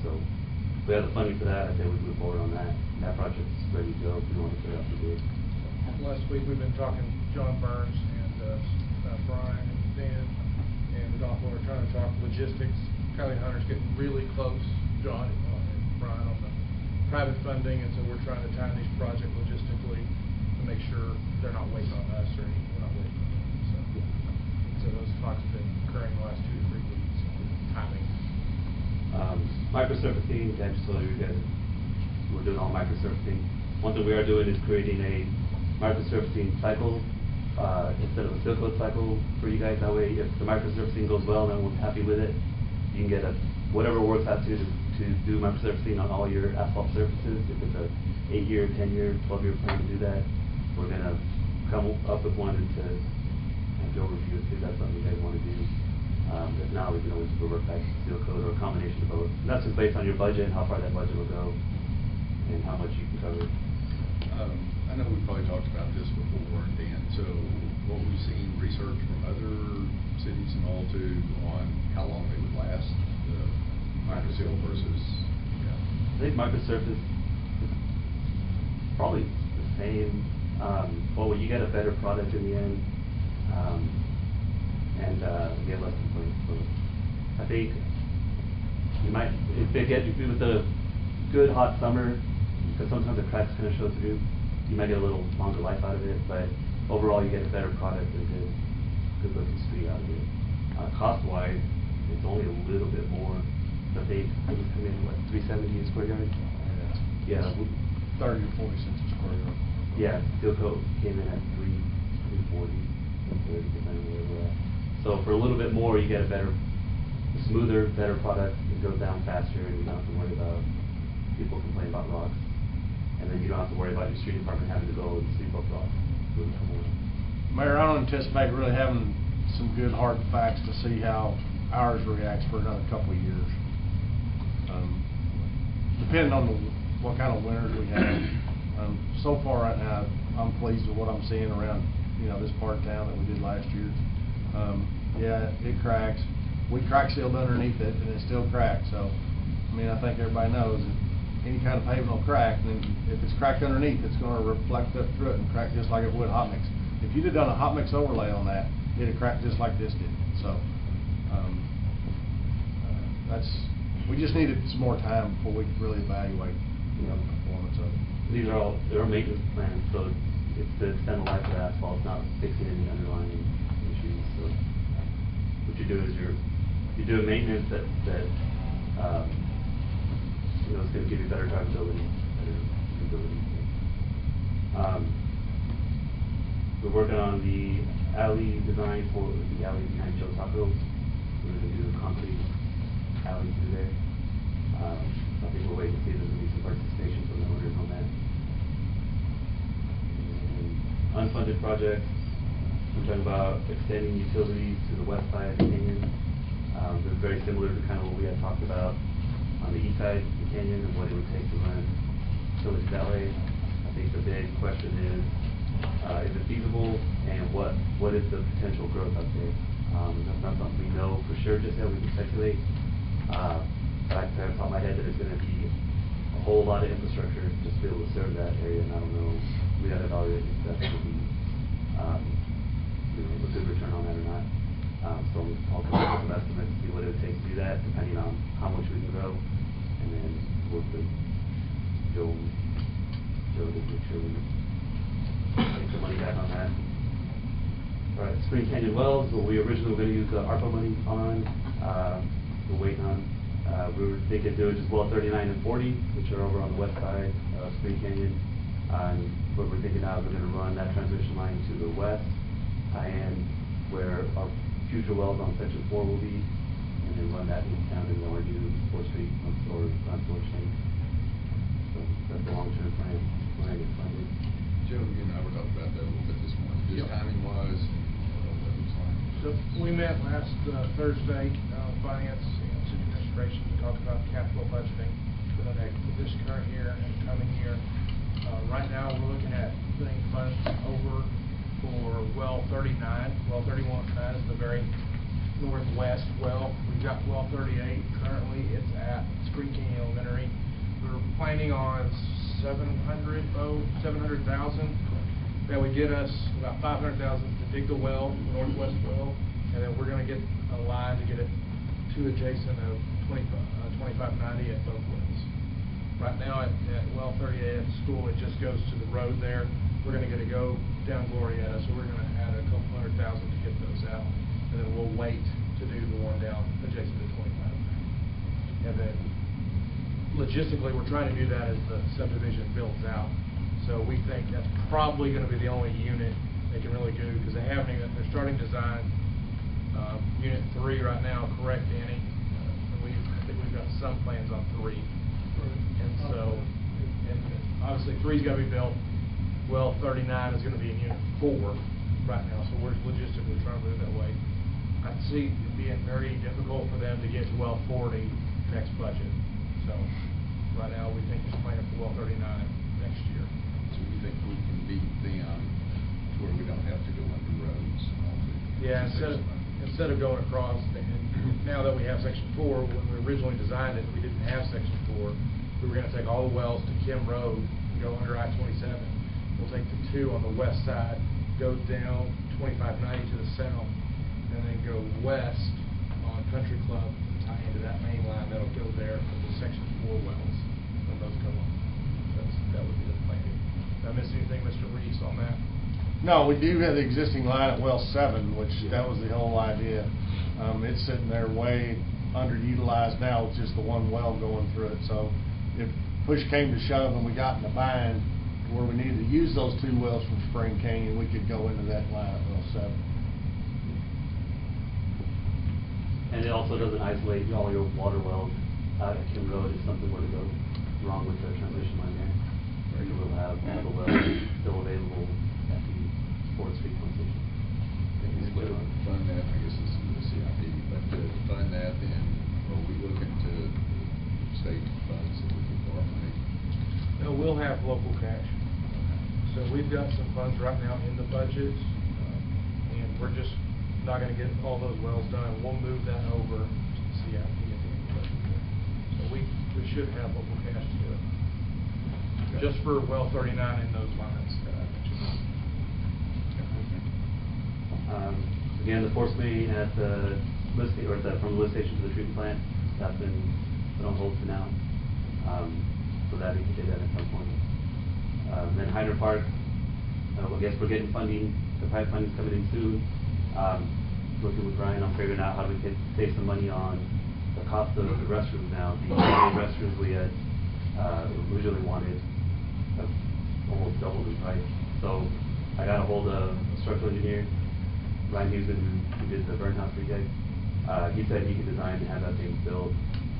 So if we have the funding for that, I think we move forward on that. That project's ready to go. We don't want to put it up for bid. Last week, we've been talking to John Burns and Brian and Dan and the Doppler are trying to talk logistics. Kylie Hunter's getting really close, John and Brian, on the private funding, and so we're trying to time these projects logistically to make sure they're not waiting on us or we're not waiting on them. So those talks have been occurring the last 2 to 3 weeks. Timing. Microsurfacing, I just told you guys we're doing all microsurfacing. One thing we are doing is creating a microsurfacing cycle instead of a seal coat cycle for you guys. That way, if the microsurfacing goes well and everyone's happy with it, you can get whatever works out to do microsurfacing on all your asphalt surfaces. If it's a 8-year, 10-year, 12-year plan to do that, we're going to come up with one and Joe review it, see if that's something you guys want to do. If not, we can always revert back to seal coat or a combination of both. And that's just based on your budget and how far that budget will go and how much you can cover. I know we've probably talked about this before, Dan, so what we've seen research from other cities and all too on how long they would last, the microseal versus, I think microsurface is probably the same. Well, you get a better product in the end, and you get less complaints. So I think you might, if you with a good hot summer, because sometimes the cracks kind of show through, you might get a little longer life out of it, but overall you get a better product and good looking street out of it. Cost-wise, it's only a little bit more. I think it was coming in, what, $370 a square yard? Yeah. 30 or 40 cents a square yard. Yeah, steel coat came in at $340, $330, depending on where we're at. So for a little bit more, you get a smoother, better product. It goes down faster, and you don't have to worry about people complaining about rocks. And then you don't have to worry about your street department having to go and sweep up rocks. Mayor, I don't anticipate really having some good hard facts to see how ours reacts for another couple of years. Depending on what kind of winters we have. So far right now, I'm pleased with what I'm seeing around, this part of town that we did last year. Yeah, it cracks. We crack sealed underneath it, and it still cracks. So, I think everybody knows that any kind of pavement will crack, and then if it's cracked underneath, it's going to reflect up through it and crack just like it would hot mix. If you'd have done a hot mix overlay on that, it'd have cracked just like this did. So, we just needed some more time before we could really evaluate, the performance of it. These are maintenance plans, so it's to extend the life of the asphalt, not fixing any underlying issues. So what you do is you're doing maintenance that is going to give you better drivability, better usability. We're working on the alley design for the alley behind Joe Taco. We're going to do a concrete alley through there. I think we're waiting to see if there's going to be some participation from the owners on that. And unfunded projects, we're talking about extending utilities to the west side of the canyon. This is very similar to kind of what we had talked about on the east side of the canyon and what it would take to run utilities that way. I think the big question is, Is it feasible, and what is the potential growth up there? That's not something we know for sure just yet, we can speculate. But I kind of thought in my head that it's gonna be a whole lot of infrastructure just to be able to serve that area, and I don't know, we haven't evaluated if that's gonna be, a good return on that or not. So I'll come up with some estimates, see what it would take to do that, depending on how much we can grow, and then work with Joe to make sure we take the money back on that. All right, Spring Canyon Wells, what we originally were gonna use the ARPA money on, we're waiting on. We were thinking to do just well 39 and 40, which are over on the west side of Spring Canyon. What we're thinking now is we're gonna run that transmission line to the west, and where our future wells on section 4 will be, and then run that down into our new 4th Street storage tank. So that's the long-term plan, when I get funded. Joe, you and I were talking about that a little bit this morning, just Yep. timing wise, what that looks like. So we met last Thursday, Finance and City Administration to talk about capital budgeting for this current year and coming year. Right now, we're looking at putting funds over for well 39. Well 31 is the very northwest well. We've got well 38 currently. It's at Spring Canyon Elementary. We're planning on 700,000. That would get us about 500,000 to dig the well, the northwest well, and then we're going to get a line to get it to adjacent of 2590 at both wells. Right now at well 38 at the school, it just goes to the road there. We're going to get it go down Glorietta, so we're going to add a couple $100,000 to get those out, and then we'll wait to do the one down adjacent to 2590. And then logistically, we're trying to do that as the subdivision builds out. So we think that's probably going to be the only unit they can really do, because they haven't even, they're starting design unit 3 right now, correct, Danny? I think we've got some plans on 3. And so, and obviously 3's got to be built. Well 39 is going to be in unit 4 right now, so we're logistically trying to move that way. I see it being very difficult for them to get to well 40 next budget. So right now we think it's planning for well 39 next year. So you think we can beat them to where we don't have to go under roads and all that? Yeah, instead of going across, and now that we have section 4, when we originally designed it, we didn't have section 4. We were going to take all the wells to Kim Road and go under I-27. We'll take the 2 on the west side, go down 2590 to the south, and then go west on Country Club and tie into that main line that'll go there for the section 4 wells when those come on. That would be the plan. Did I miss anything, Mr. Reese, on that? No, we do have the existing line at well 7, which that was the whole idea. It's sitting there way underutilized now with just the one well going through it. So if push came to shove and we got in a bind where we needed to use those 2 wells from Spring Canyon, we could go into that line at well 7. And it also doesn't isolate all your water wells out at Kim Road if something were to go wrong with the transmission line there. Or you will have all the wells still available at the 4th Street pump station. To fund that, I guess this is the CIP, but to fund that, then are we looking to state funds that we can borrow money? No, we'll have local cash. So we've got some funds right now in the budget, and we're just not going to get all those wells done. We'll move that over to the CIP at the end of the budget year. So we should have local cash to do it. Okay. Just for well 39 in those lines that I mentioned. Again, the force main at the lift from the lift station to the treatment plant, that's been put on hold for now. So that we can do that at some point. Then Hyder Park, I guess we're getting funding. The pipe funding's coming in soon. Working with Ryan on figuring out how we can save some money on the cost of the restrooms now. The restrooms we had originally wanted almost double the price. So I got a hold of a structural engineer, Ryan Houston, who did the burn house reject. He said he could design and have that thing built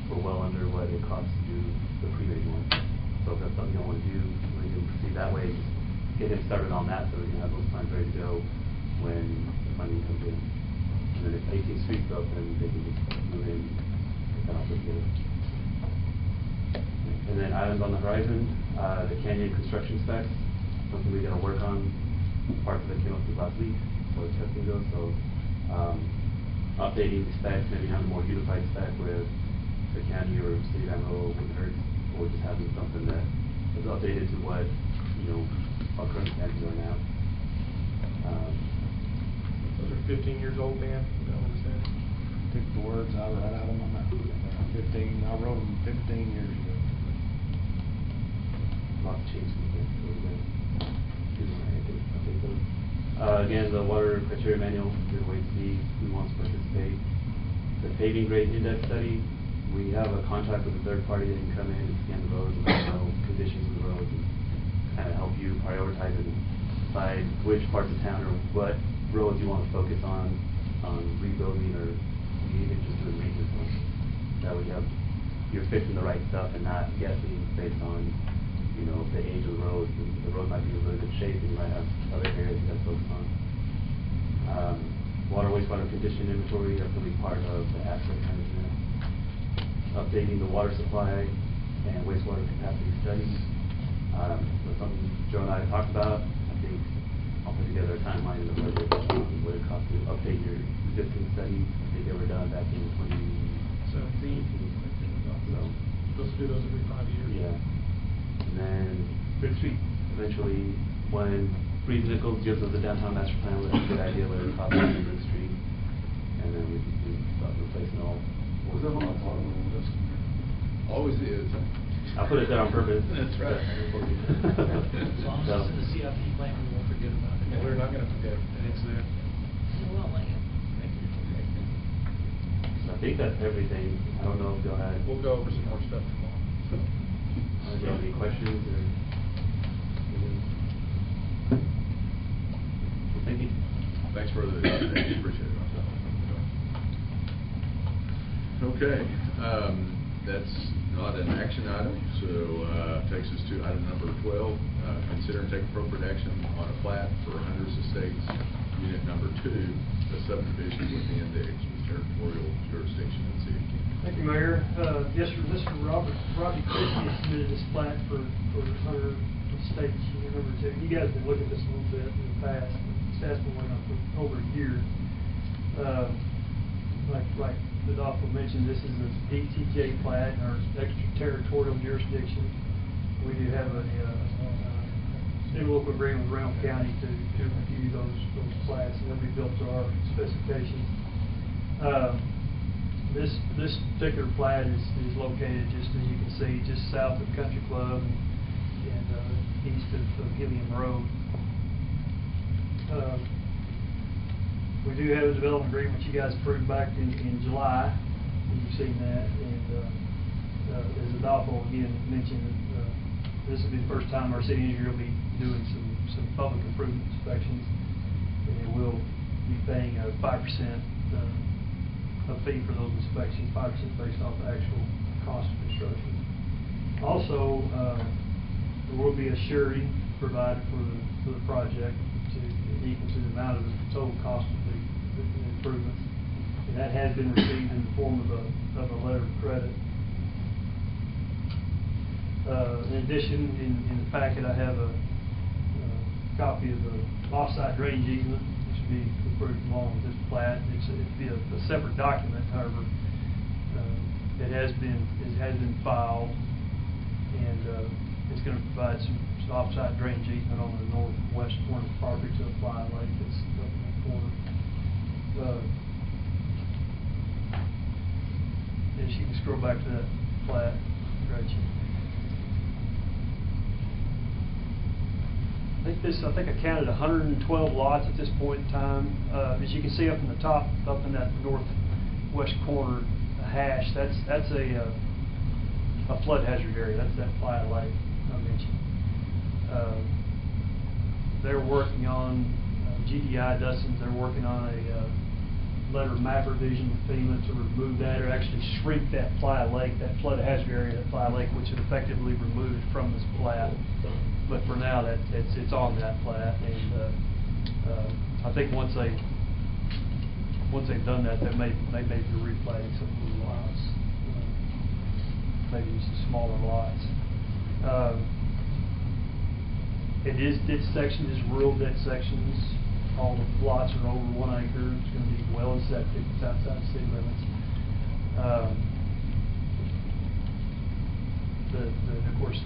for well under what it costs to do the pre-made one. So if that's something you want to do, we can proceed that way, just get him started on that so we can have those plans ready to go when the funding comes in. And then if 18th Street's built, then they can just move in, get that all put together. And then Islands on the Horizon, the canyon construction specs, something we got to work on. parts of it came up through last week, so it's testing those, so, updating the specs, maybe having a more unified spec with the county or city of Idaho would hurt, or just having something that is updated to what, our current standards are now. Those are 15 years old, Dan, is that what we said? Took the words right out of my mouth. 15, I wrote them 15 years ago. Lots of changes in there, so we're gonna update those. Again, the water criteria manual, we're going to see who wants to participate. The paving grade index study, we have a contract with a third party that can come in and scan the roads and let you know conditions of the roads and kind of help you prioritize and decide which parts of town or what roads you want to focus on rebuilding or even just doing maintenance on. That way you're fixing the right stuff and not guessing based on, the age of the road. The road might be in really good shape and you might have other areas you got to focus on. Water wastewater condition inventory, that's going to be part of the asset management. Updating the water supply and wastewater capacity studies. That's something Joe and I talked about. I think I'll put together a timeline in the budget on what it costs to update your existing studies. I think they were done back in 2017. So, Supposed to do those every 5 years. yeah. And then Brick Street, eventually, when Breeze Nichols gives us the downtown master plan, we'll have a good idea what it costs to do Brick Street. And then we can start replacing all. Was that on the bottom of the list? Always is. I put it there on purpose. That's right. As long as it's in the CIP plan, we won't forget about it. Yeah, we're not gonna forget, and it's there. We won't let you. So I think that's everything. I don't know if y'all had. We'll go over some more stuff tomorrow. Do you have any questions or? Well, thank you. Thanks for the, appreciate it. Okay, that's not an action item, so, takes us to item number 12. Consider and take appropriate action on a plat for Hunter's Estates, unit number 2, a subdivision within the extraterritorial jurisdiction of the city of King. Thank you, Mayor. Yes, sir, Mr. Robbie Christie submitted this plat for Hunter Estates, unit number 2. You guys have been looking at this a little bit in the past. Staff's been waiting on for over a year. Like the doctor mentioned, this is a DTJ plat in our extraterritorial jurisdiction. We do have a interlocal agreement with Brown County to review those plats, and they'll be built to our specifications. This particular plat is located just as you can see, just south of Country Club and east of Gilliam Road. We do have a development agreement you guys approved back in July, and you've seen that. And as Adolfo again mentioned, this will be the first time our city engineer will be doing some public improvement inspections, and they will be paying a 5% a fee for those inspections, 5% based off the actual cost of construction. Also, there will be a surety provided for the project to equal to the amount of the total cost of the improvements. And that has been received in the form of a letter of credit. In addition, in the packet, I have a copy of the off-site drainage easement, which will be approved along with this plat. It'll be a separate document, however. It has been filed, and it's going to provide some off-site drainage easement on the northwest corner of the property to apply lake that's up in that corner. As you can scroll back to that plat, Gretchen. I think I counted 112 lots at this point in time. As you can see up in the top, up in that northwest corner hash, that's a flood hazard area. That's that Fly Lake I mentioned. They're working on GDI Dustins. They're working on a letter of map revision with FEMA to remove that, or actually shrink that Fly Lake, that flood hazard area, that Fly Lake, which would effectively remove it from this plat. But for now, it's on that plat, and I think once they've done that, they may be replatting some of the lots, maybe some smaller lots. It is ditch sections, it's rural ditch sections. All the lots are over 1 acre. It's gonna be well and septic. It's outside city limits. Of course,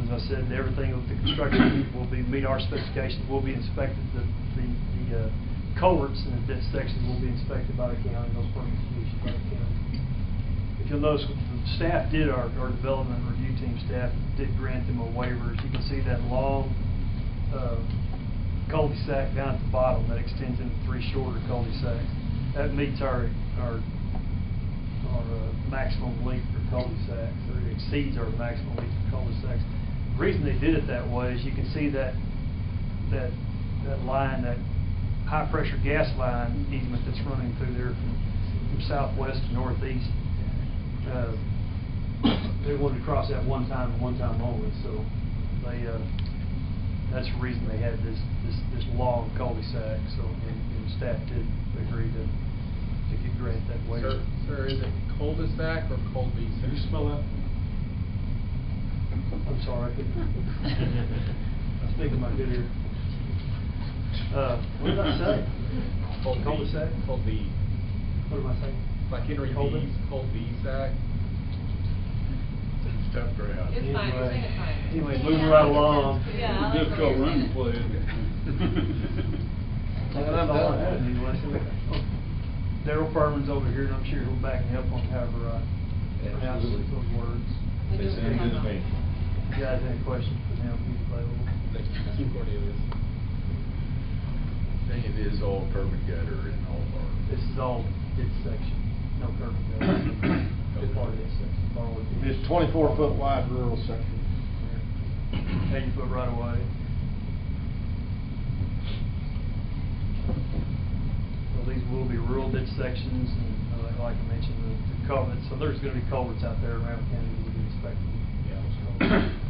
as I said, everything with the construction will be, meet our specifications, will be inspected. The culverts in the ditch section will be inspected by the county, those permits will be issued by the county. If you'll notice, what the staff did, our development review team staff did grant them a waiver. As you can see, that long cul-de-sac down at the bottom that extends into 3 shorter cul-de-sacs. That meets our maximum length for cul-de-sacs, or it exceeds our maximum length for cul-de-sacs. The reason they did it that way is you can see that line, that high pressure gas line easement that's running through there from southwest to northeast. They wanted to cross that one time and one time only, so they that's the reason they had this long cul-de-sac. So and staff did agree to grant that waiver. Sir, is it cul-de-sac or cul-de-sac? Can you spell that? I'm sorry, I couldn't. Speaking my good ear. What did I say? Cul-de-sac? Cul-de. What am I saying? Like Henry B's, cul-de-sac. It's tough to pronounce. It's fine, you're saying it fine. Anyway, moving right along. Yeah, I like the way Difficult you're run to saying play, it. isn't it? Daryl Furman's over here, and I'm sure he'll back me up on however I pronounce those words. We do it for my mom. If you guys have any questions for him, he's available. Mr. Cornelius. Thing it is all curb and gutter and all part. This is all ditch section, no curb and gutter. No part of this section. All of it. It's 24-foot wide rural section. 80-foot right away. So these will be rural ditch sections, and like I mentioned, the culverts. So there's going to be culverts out there around the county that will be inspected. Yeah,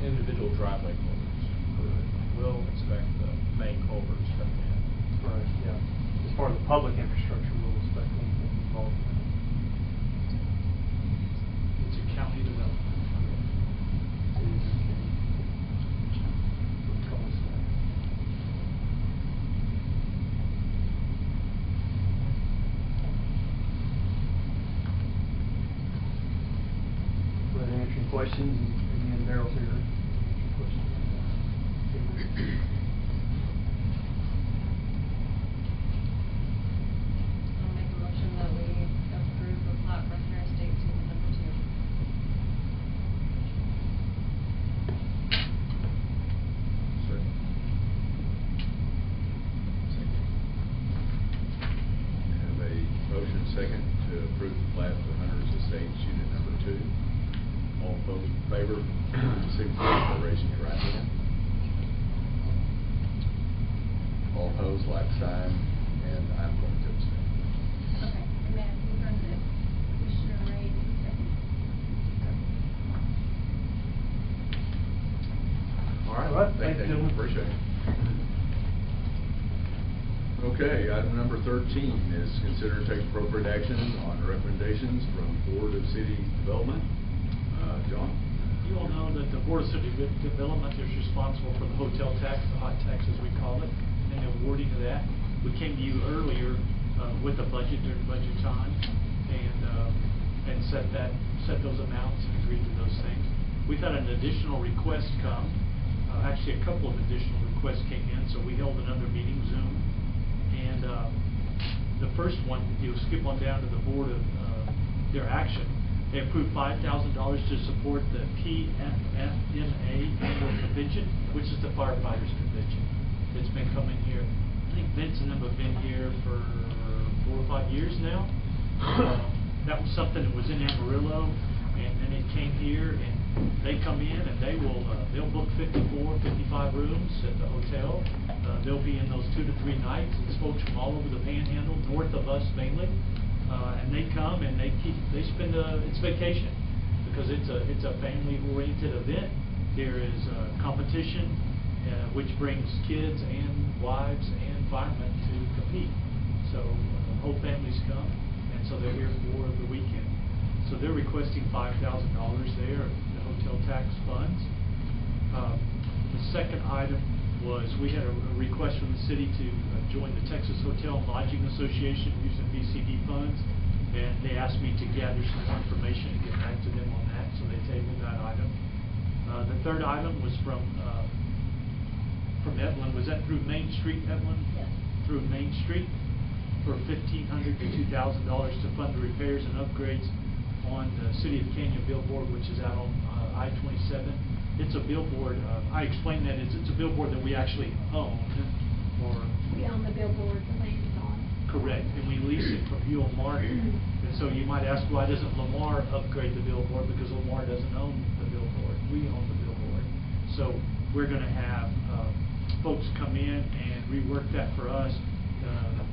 individual driveway culverts. We'll inspect the main culverts coming in. Right, yeah. As far as the public infrastructure, we'll inspect anything involved in that. It's a county development. It is okay. Cul-de-sac. But answering questions, and again, Daryl's here. Answering questions. I'll make a motion that we approve the plat for Harris State to number 2. Second. Have a motion second to approve the plat for Hunter's Estates Unit Number 2. All opposed in favor, signify by raising your right hand. All opposed, like sign, and I'm going to abstain. Okay, and then from the Commissioner Ray, second. All right. All right, Thank thank you, you. appreciate it. Okay, item number 13 is consider and take appropriate action on recommendations from Board of City Development. John? You all know that the Board of City Development is responsible for the hotel tax, the hot tax as we call it, and the awarding of that. We came to you earlier with a budget during budget time and set those amounts and agreed to those things. We've had an additional request come, actually a couple of additional requests came in, so we held another meeting, Zoom. And the first one, you'll skip on down to the board of their action. They approved $5,000 to support the PFFMA annual convention, which is the firefighters convention. It's been coming here. I think Vince and them have been here for 4 or 5 years now. That was something that was in Amarillo, and then it came here, and they come in and they'll book 54, 55 rooms at the hotel. They'll be in those 2 to 3 nights. It's folks from all over the Panhandle, north of us mainly. And they come and they spend it's vacation because it's a family-oriented event. There is competition, which brings kids and wives and firemen to compete. So whole families come, and so they're here for the weekend. So they're requesting $5,000 there, the hotel tax funds. The second item was we had a request from the city to join the Texas Hotel and Lodging Association using VCD funds, and they asked me to gather some more information and get back to them on that, so they tabled that item. The third item was from Evelyn. Was that through Main Street, Evelyn? Yes. Through Main Street for $1,500 to $2,000 to fund the repairs and upgrades on the City of Canyon billboard, which is out on I-27. It's a billboard, I explained that it's a billboard that we actually own, or... We own the billboard the land is on. Correct, and we lease it from UL Martin. And so you might ask, why doesn't Lamar upgrade the billboard? Because Lamar doesn't own the billboard, we own the billboard. So we're gonna have folks come in and rework that for us,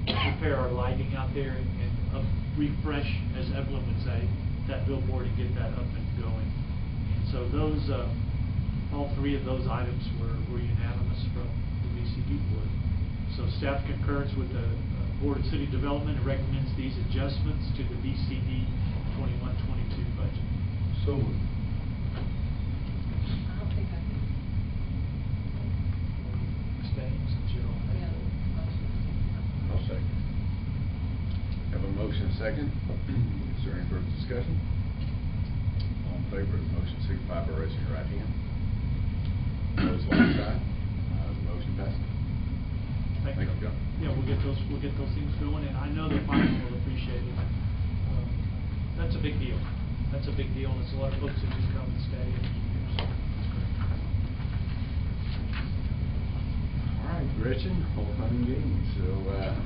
prepare our lighting out there, and refresh, as Evelyn would say, that billboard and get that up and going. And so those, all three of those items were unanimous from the VCD board. So staff concurs with the Board of City Development and recommends these adjustments to the VCD 21-22 budget. So moved. I don't think I can. Abstain, since you're on that. I'll second. Have a motion second. Is there any further discussion? All in favor of the motion, signify by raising your right hand. Opposed, like sign. The motion passes. Thank you, John. Yeah, we'll get those things going, and I know the firemen will appreciate it. That's a big deal. That's a big deal, and it's a lot of folks that just come and stay and keep here, so it's great. All right, Gretchen, all fun and games. So,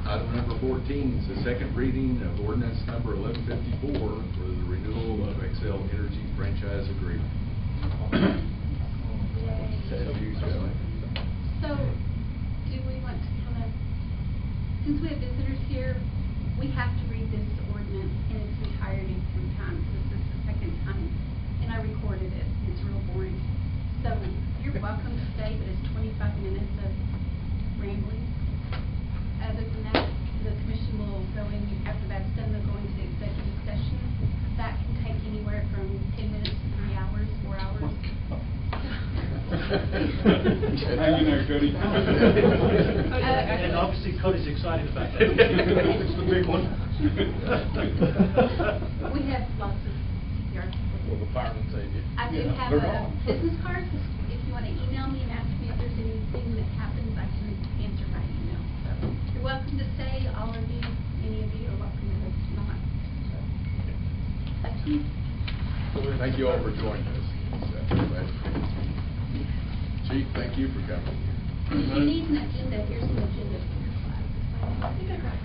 item number 14 is the second reading of ordinance number 1154 for the renewal of Excel Energy franchise agreement. Said you, Joey. So, do we want to kind of, since we have visitors here, we have to read this ordinance in its entirety 3 times. This is the second time, and I recorded it. It's real boring. So, you're welcome to stay, but it's 25 minutes of rambling. Other than that, the commission will go in, after that's done, they'll go into executive session. That can take anywhere from 10 minutes to 3 hours, 4 hours. Hang in there, Cody. And obviously Cody's excited about that. It's the big one. We have lots of here. Well, the firemen say you. I do Yeah, have they're a gone. business card. If you want to email me and ask me if there's anything that happens, I can answer by email. So you're welcome to stay, all of you, any of you are welcome to not. Thank you. Thank you all for joining us. Chief, thank you for coming. If you need an agenda, here's an agenda for your class.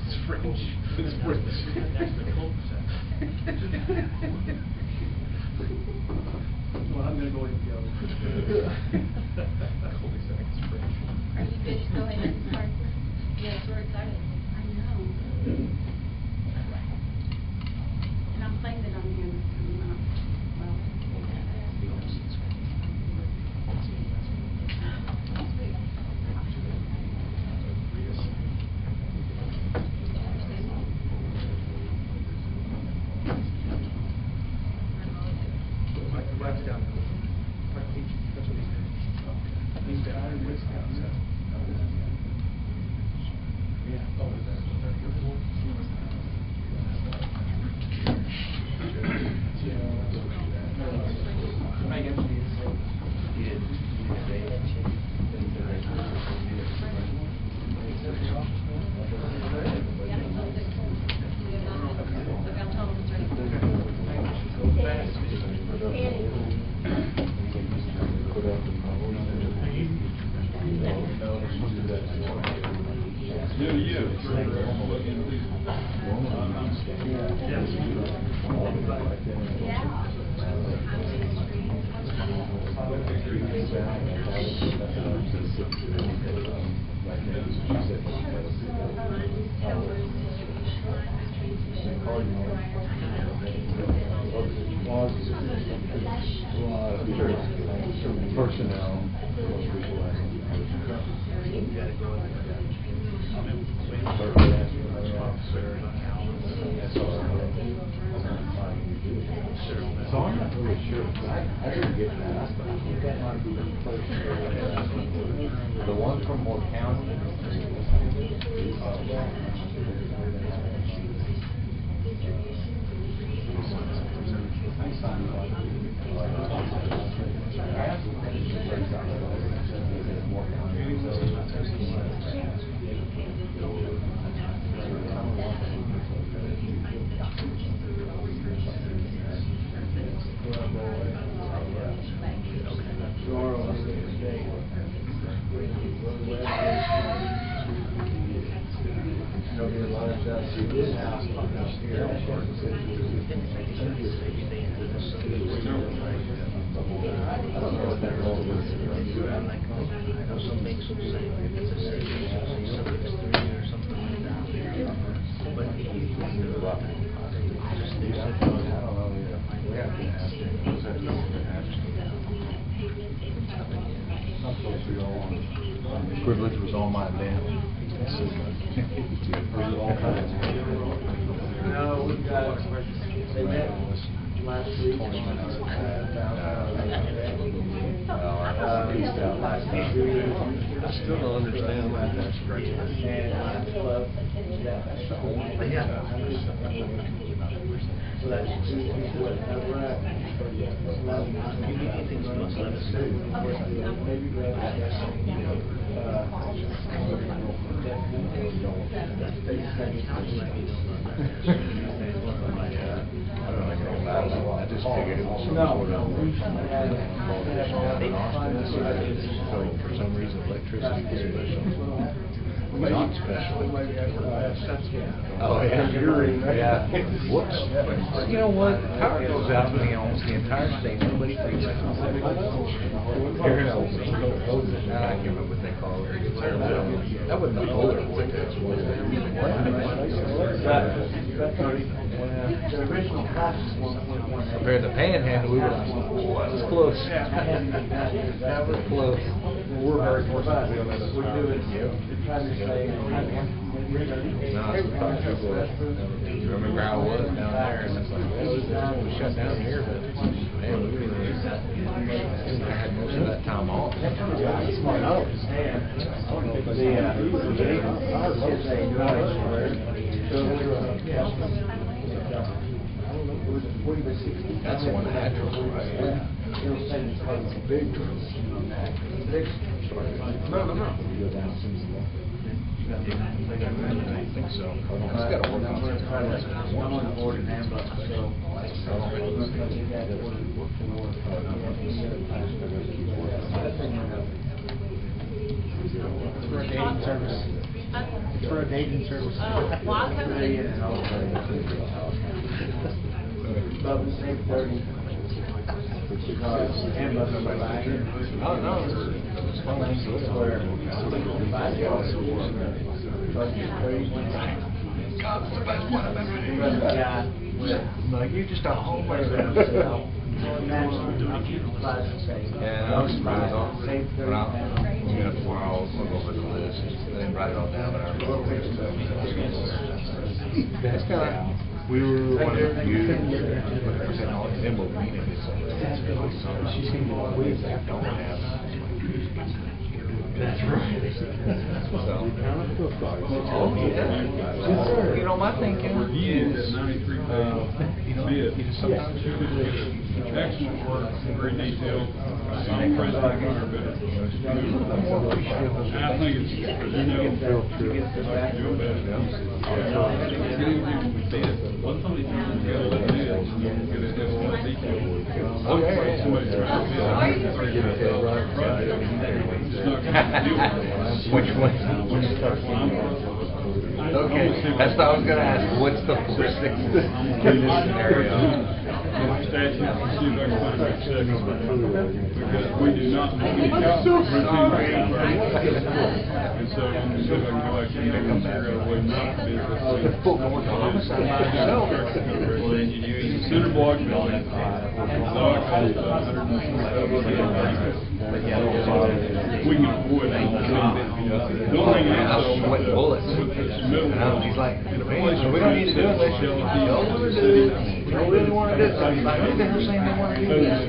It's French. It's French. Well, I'm gonna go ahead and go. Cul-de-sac is French. Are you good to go ahead and start? Yes, we're excited. I know. And I'm playing it on here this coming up. Well, Mike's down there. That's what he's doing. He's down there. Yeah. Oh, is that your board? Personnel. The one from Moore County. Privilege was on my then. No, we've got, they met last week. I still don't understand why that's great. So that's two, I just figured it was some sort of so for some reason electricity is special. Not special. Oh, yeah. Yeah. Whoops. You know what? Power goes out to me almost the entire state. Nobody thinks it's I can't remember what they call it. That wasn't the polar vortex, was it? Compared to Panhandle, we were like, oh, that was close. That was close. We're very fortunate on that. We're doing, trying to say. You remember how it was down there, and it's like, well, it was shut down here, but man, we had most of that time off. That's the one that had trouble, right? Big trouble. No. I think so. It's got to work on it. I'm on the board in Ambler, so. For a dating service. For a dating service. Oh, well, I'll come in. About the same 30. Oh, no. It's fun. God's the best one I've ever seen. Like, you're just a homer. Yeah, I was surprised. When I got 4 hours, I'll go over the list and then write it all down. That's kind of, we were one of the few, looking for technology, then we'll meet it. She's seen the ways that don't have. That's right. So, oh yeah. You know, my thinking is, Sometimes you could get excellent work, very detailed. Some friends are better. I think it's, you know, feel better. Once somebody turns together like this, you get a more detail. Oh, yeah. Which one? Okay, that's what I was gonna ask. What's the 4-6 in this scenario? We do not. And so I'm going to see if I can go back and figure out a way not to be center block building. We can avoid I'm sweating bullets. And he's like, so we don't need to do it unless you don't want to do it. We don't really want to do it. So he's like, who the hell saying they want to do this?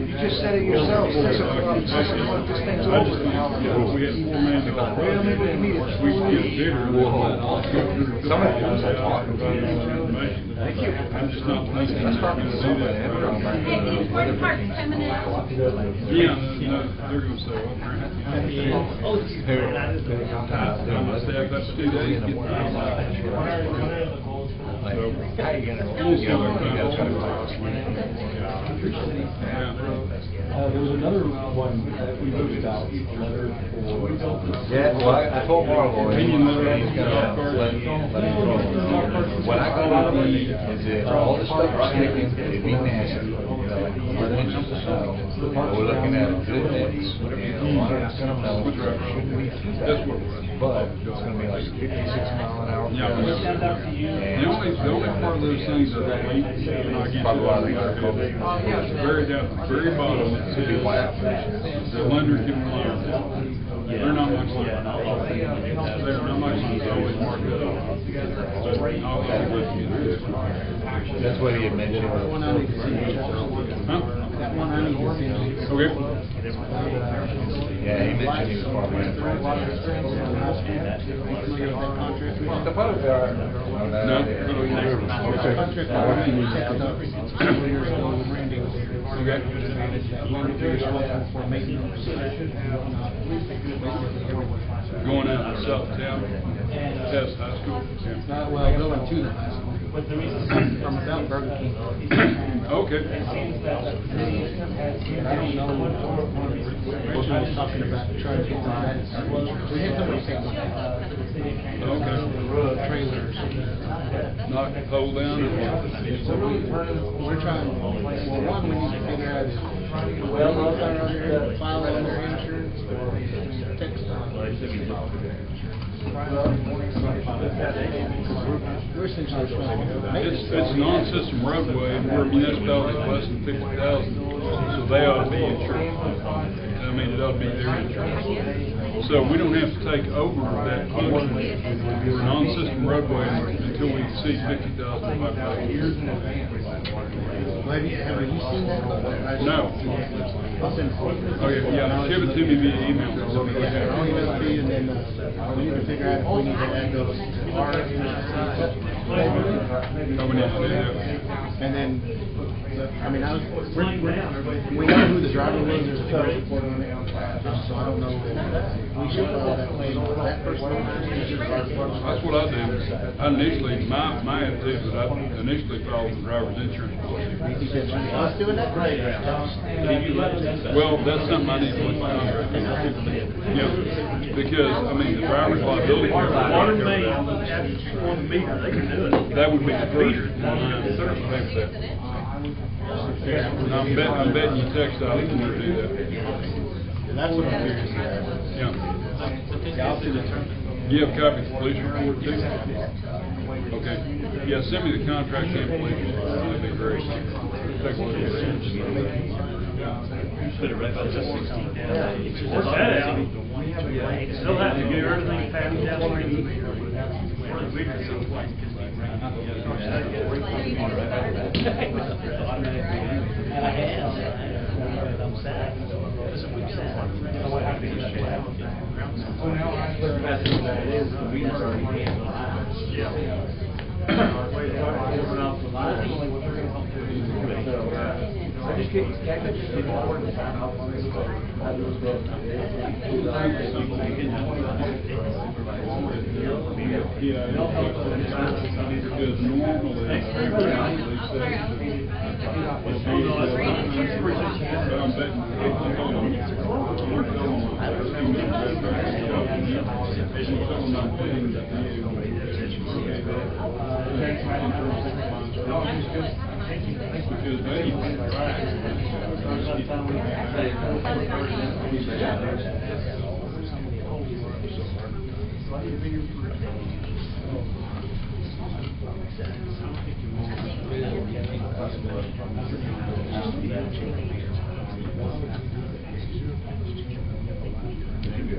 You just said it yourself. 6 o'clock, this thing's over. We had 4 men. Well, maybe we can meet it. We can get bigger. Somebody wants to talk to you. Thank you. I'm just not thinking. Let's talk to somebody. Hey, any part parts coming out? Yeah, no, they're gonna say, well, Grant. I'm gonna say I've got 2 days to get How you gonna try to talk? There was another one that we moved out, a letter for. Yeah, well, I told Marlo, he's gonna let it roll. What I gotta need is if all this stuff is sticking, it'd be nasty. Like 100 inches of snow. We're looking at good nets, and a lot of it's gonna melt, shouldn't be too bad. But it's gonna be like 50, 60 mile an hour. Yeah, the only part of those things that I hate, and I get Probably why they got COVID. it's very down at the very bottom, it says, the lender can loan. They're not much loan. They're not much loan, it's always marked up. But I'll with you. That's what he had mentioned. Huh? Okay. Yeah, he mentioned he was probably in France. The boat there. No. Going out to South Town, past high school. Not well, going to the high school. From about Burger King. Okay. I don't know what I was talking about, trying to get the bags. We had somebody take them. Okay. Trailers. Knock the pole down and So we're trying, well, one, we need to figure out is, file on their insurance or textile. It's a non-system roadway, and we're a municipality of less than 50,000, so they ought to be insured. I mean, it ought to be their insurance. So we don't have to take over that function. We're a non-system roadway until we exceed 50,000 population. Have you seen that? No. I'll send it. Oh, yeah, ship it to me via email. I'll email it to you, and then, we need to figure out if we need to add those to our insurance. Oh, we need to do that. And then, I mean, we know who the driver was, there's a police report on it, so I don't know if we should follow that way, that person. That's what I do. I initially, my attitude was I initially filed the driver's insurance policy. Us doing that? Well, that's something I need to put in my contract. Yeah, because, I mean, the driver's liability. Water main, on the meter, they can do it. That would be the first one I would pay for that. I'm betting you textile can do that. That's what I'm curious about. Yeah. Do you have a copy of the police report too? Okay. Yeah, send me the contract and please. That'd be great. Take a look at it. Put it right about 16 down. Work that out. Still have to get everything passed down. Because normally, I'm betting. Maybe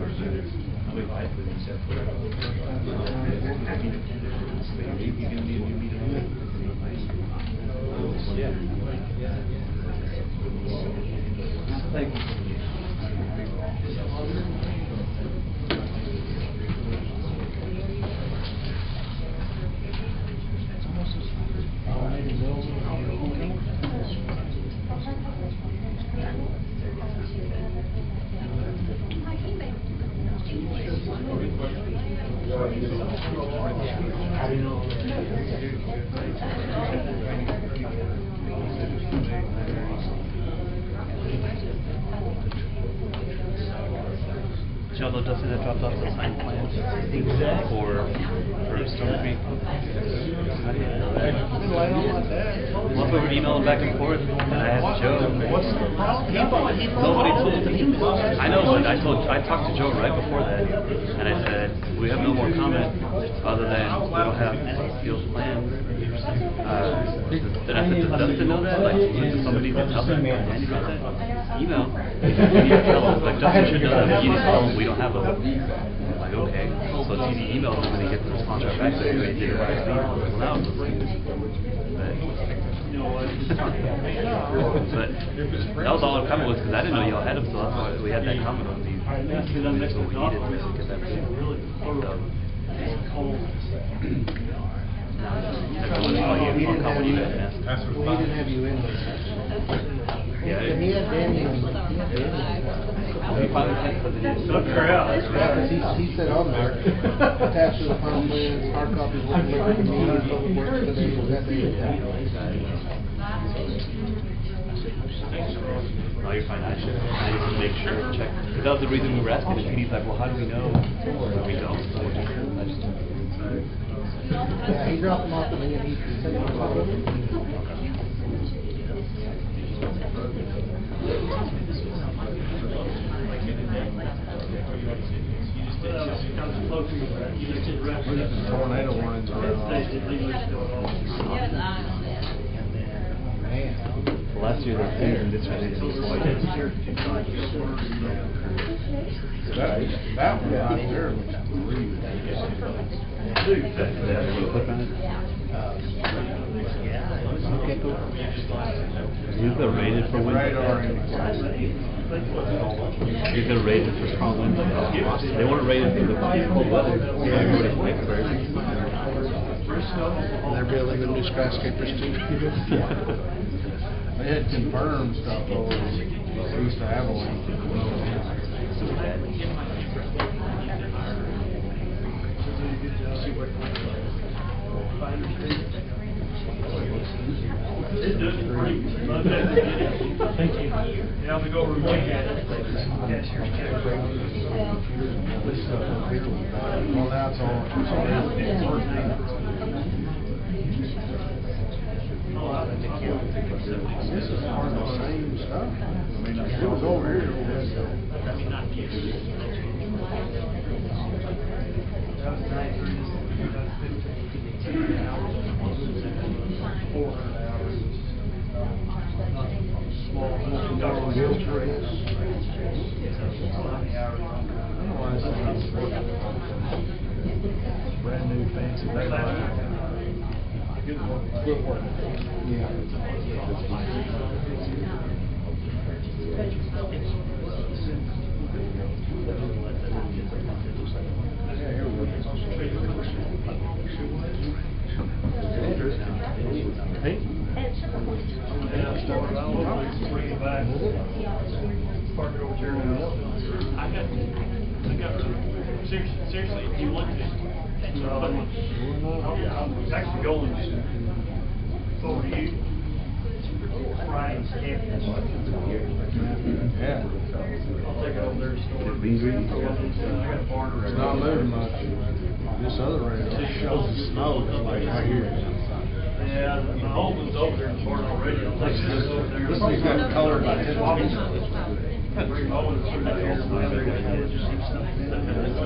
Thank you. Joe, though, doesn't that dropped off the signed plans? Exactly. For Stone Creek? How do you know that? Well, we were emailing back and forth, and I asked Joe. Nobody told me. I know, but I talked to Joe right before that, and I said, we have no more comment other than we don't have skills plans. Then I said, does Dustin know that? Like, does somebody need to tell him? Danny about that? Email. You need to tell him. Like, Dustin should know that, but you need to tell him we don't have them. I'm like, okay. So TD emails him and he gets the response right back. So you think about it. Well, now it's but that was all our comment was because I didn't know y'all had them, so that's why we had that comment on these. So we needed to get that really cold. We didn't have you in there. Yeah, He had Danny on. he finally sent us He said on there, attached to the final plans, hard copies will be delivered to me and public works today, was that day? No, you're fine. I need to make sure, check. Because that was the reason we were asking. And he's like, well, how do we know? We don't. So I just Yeah, he dropped them off and then he sent them off. Tornado warnings last year they seasoned this one. That one out there looks Is it rated for wind? Is it rated for strong winds? They want to rate it for the cold weather. They're building them new skyscrapers too. They had confirmed stuff over east of Abilene. Thank you. Yeah, I'm gonna go over and look at it. Well, that's this is part of the same stuff. I mean, it was over here. That was 9 that's 15 hours. 400 hours. Small, brand new fancy backlight. Good work. Hey? Park it over here now. I got, seriously, if you want to. I'm actually going over to you. Ryan's campus. Yeah. I'll take it over there to store. I got a barn. It's not moving much. This other radar shows the snow is like right here. Yeah, my old one's over there in the barn already. I'll take this over there. This thing's got colored by 10 pieces. Bring my one through there.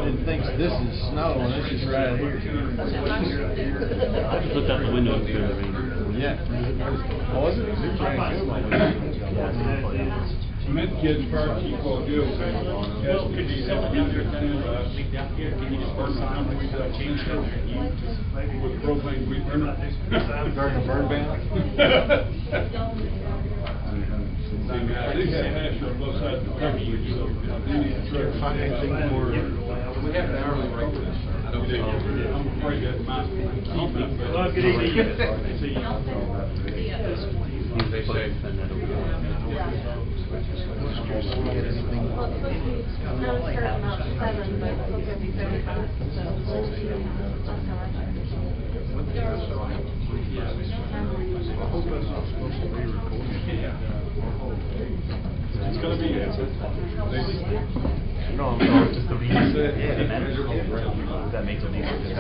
It thinks this is snow and this is right here. I just looked out the window and figured the rain. Yeah. Was it? It rained good. Mid-kids fire chief will do. Well, could you sell it down there, leave down here, can you just burn some number, we could change it down there and use? With propane, we burn it. During a burn ban? I do have hash on both sides of the cover, we do. Financing for. We have an hourly rate for this. I'm afraid that might keep it, but. Well, good evening. See you. Stay safe. It's gonna be. No, just the reason. Yeah, the manager. That makes a big difference.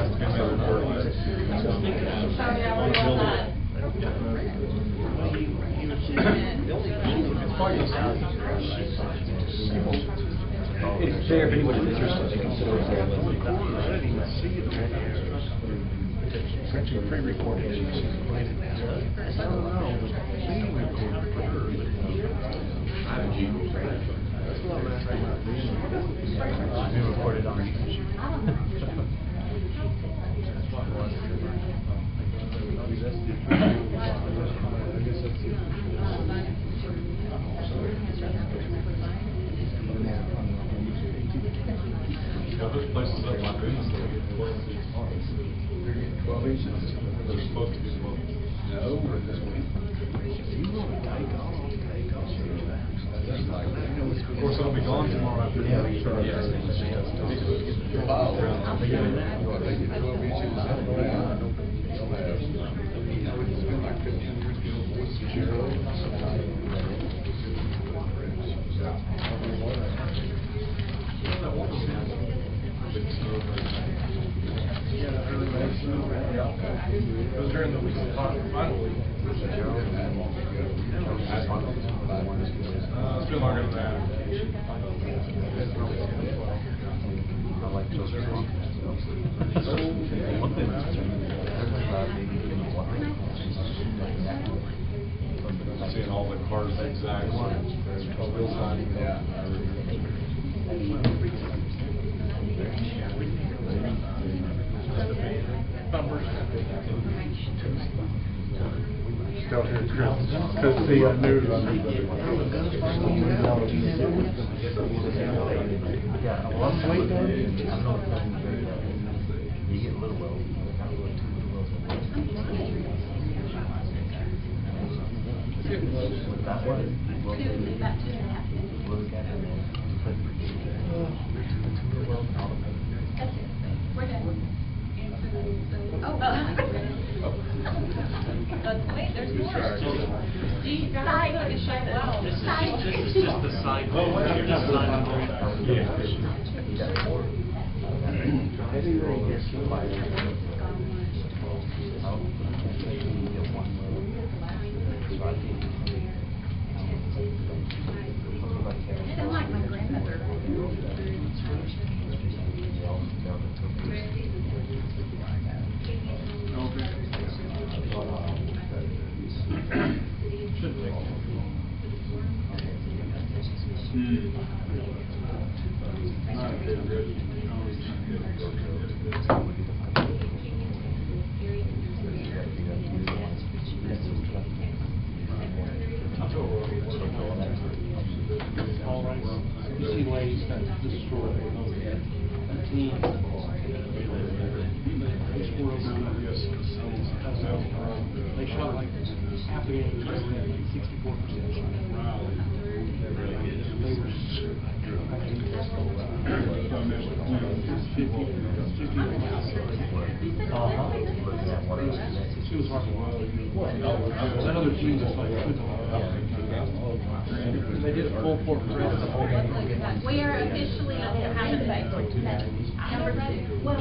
It's fair if anyone's interested, they consider it very I didn't even see it. It's actually pre-recorded. I don't know. That's not last time I've been. We recorded on There's places up like this, they're getting 12 inches. They're supposed to be 12. No, we're this way. You want to take off, take off. Of course, I'll be gone tomorrow after that. It was during the final week. It's been longer than that. Seeing all the cars zigzag. Still here, Chris, because the news on the. We're done. Oh, wait, there's more. Do you guys want to show well? This is just the side. Here's the side. I don't like my grandmother. You see ladies that destroy a team. They shot like half the game, 64%. They were she was talking about that other team just like they did a full court press. We are officially on the number 2. Well,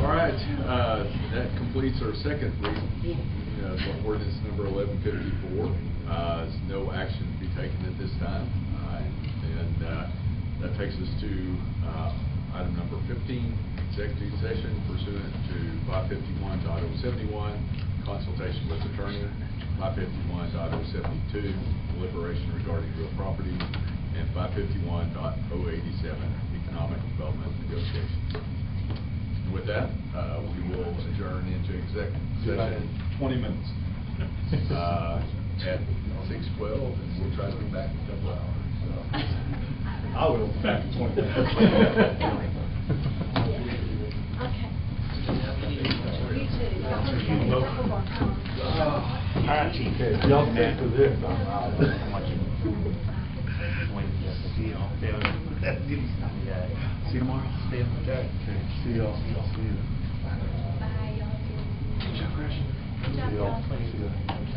All right, that completes our second reading of ordinance number 1154. No action to be taken at this time. And that takes us to item number 15, executive session pursuant to 551.071, consultation with attorney, 551.072, deliberation regarding real property, and 551.087, economic development negotiations. And with that, we will adjourn into executive session. 20 minutes. At 6:12, and we'll try to be back in a couple hours. I will be back in 20 minutes. Okay. You too. All right, Chief. Y'all stay for this. See y'all. See you tomorrow. Stay up. Okay. See y'all. See you. Bye, y'all. Good job, Chris. Good job, y'all.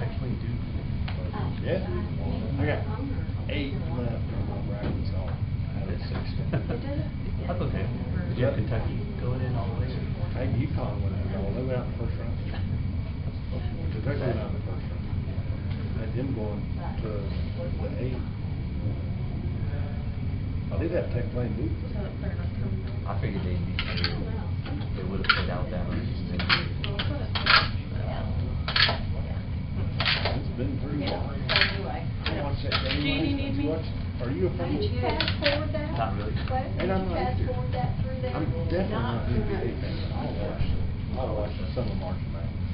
Actually, do. Yeah. I got 8 left on my bracket, so I had 6. That's okay. Did you have Kentucky going in all the way? Hey, UConn went out, they went out in the first round. Kentucky went out in the first round. I had them going to the 8. I did have Tech playing Duke. I figured they'd be, they would have played Alabama. It's been pretty long. Watch that game. Do you need me? Are you a fan? Did you fast forward that? Not really. And I'm not Fast either. forward that through there? I'm definitely not an NBA fan. I'll watch some of March Madness.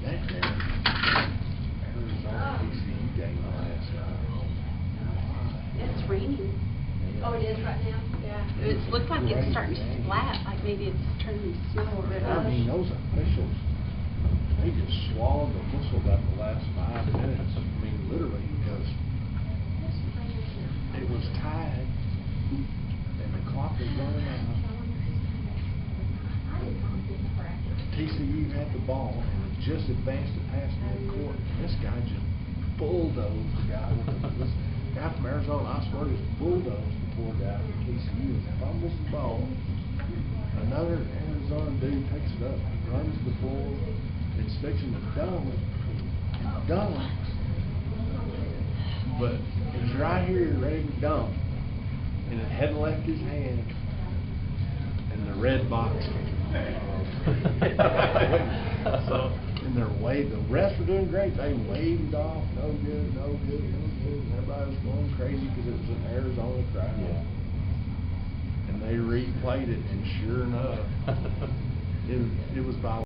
That game, Arizona TCU game last night. It's raining. Oh, it is right now? Yeah. It looks like it's starting to splat, like maybe it's turning to snow or I mean, those officials, they just swallowed the whistle about the last 5 minutes. I mean, literally, because it was tied and the clock was running out. TCU had the ball and it just advanced it past midcourt. This guy just bulldozed the guy with this guy from Arizona. I swear, just bulldozed the poor guy from TCU and fumbles the ball. Another Arizona dude takes it up, runs the floor, it's fixing to dunk, and dunks. But it was right here ready to dunk, and it hadn't left his hand, and the red box came. So, and the refs were doing great. They waved off, no good, no good, no good. And everybody was going crazy because it was an Arizona crowd. Yeah. And they replayed it, and sure enough, it was by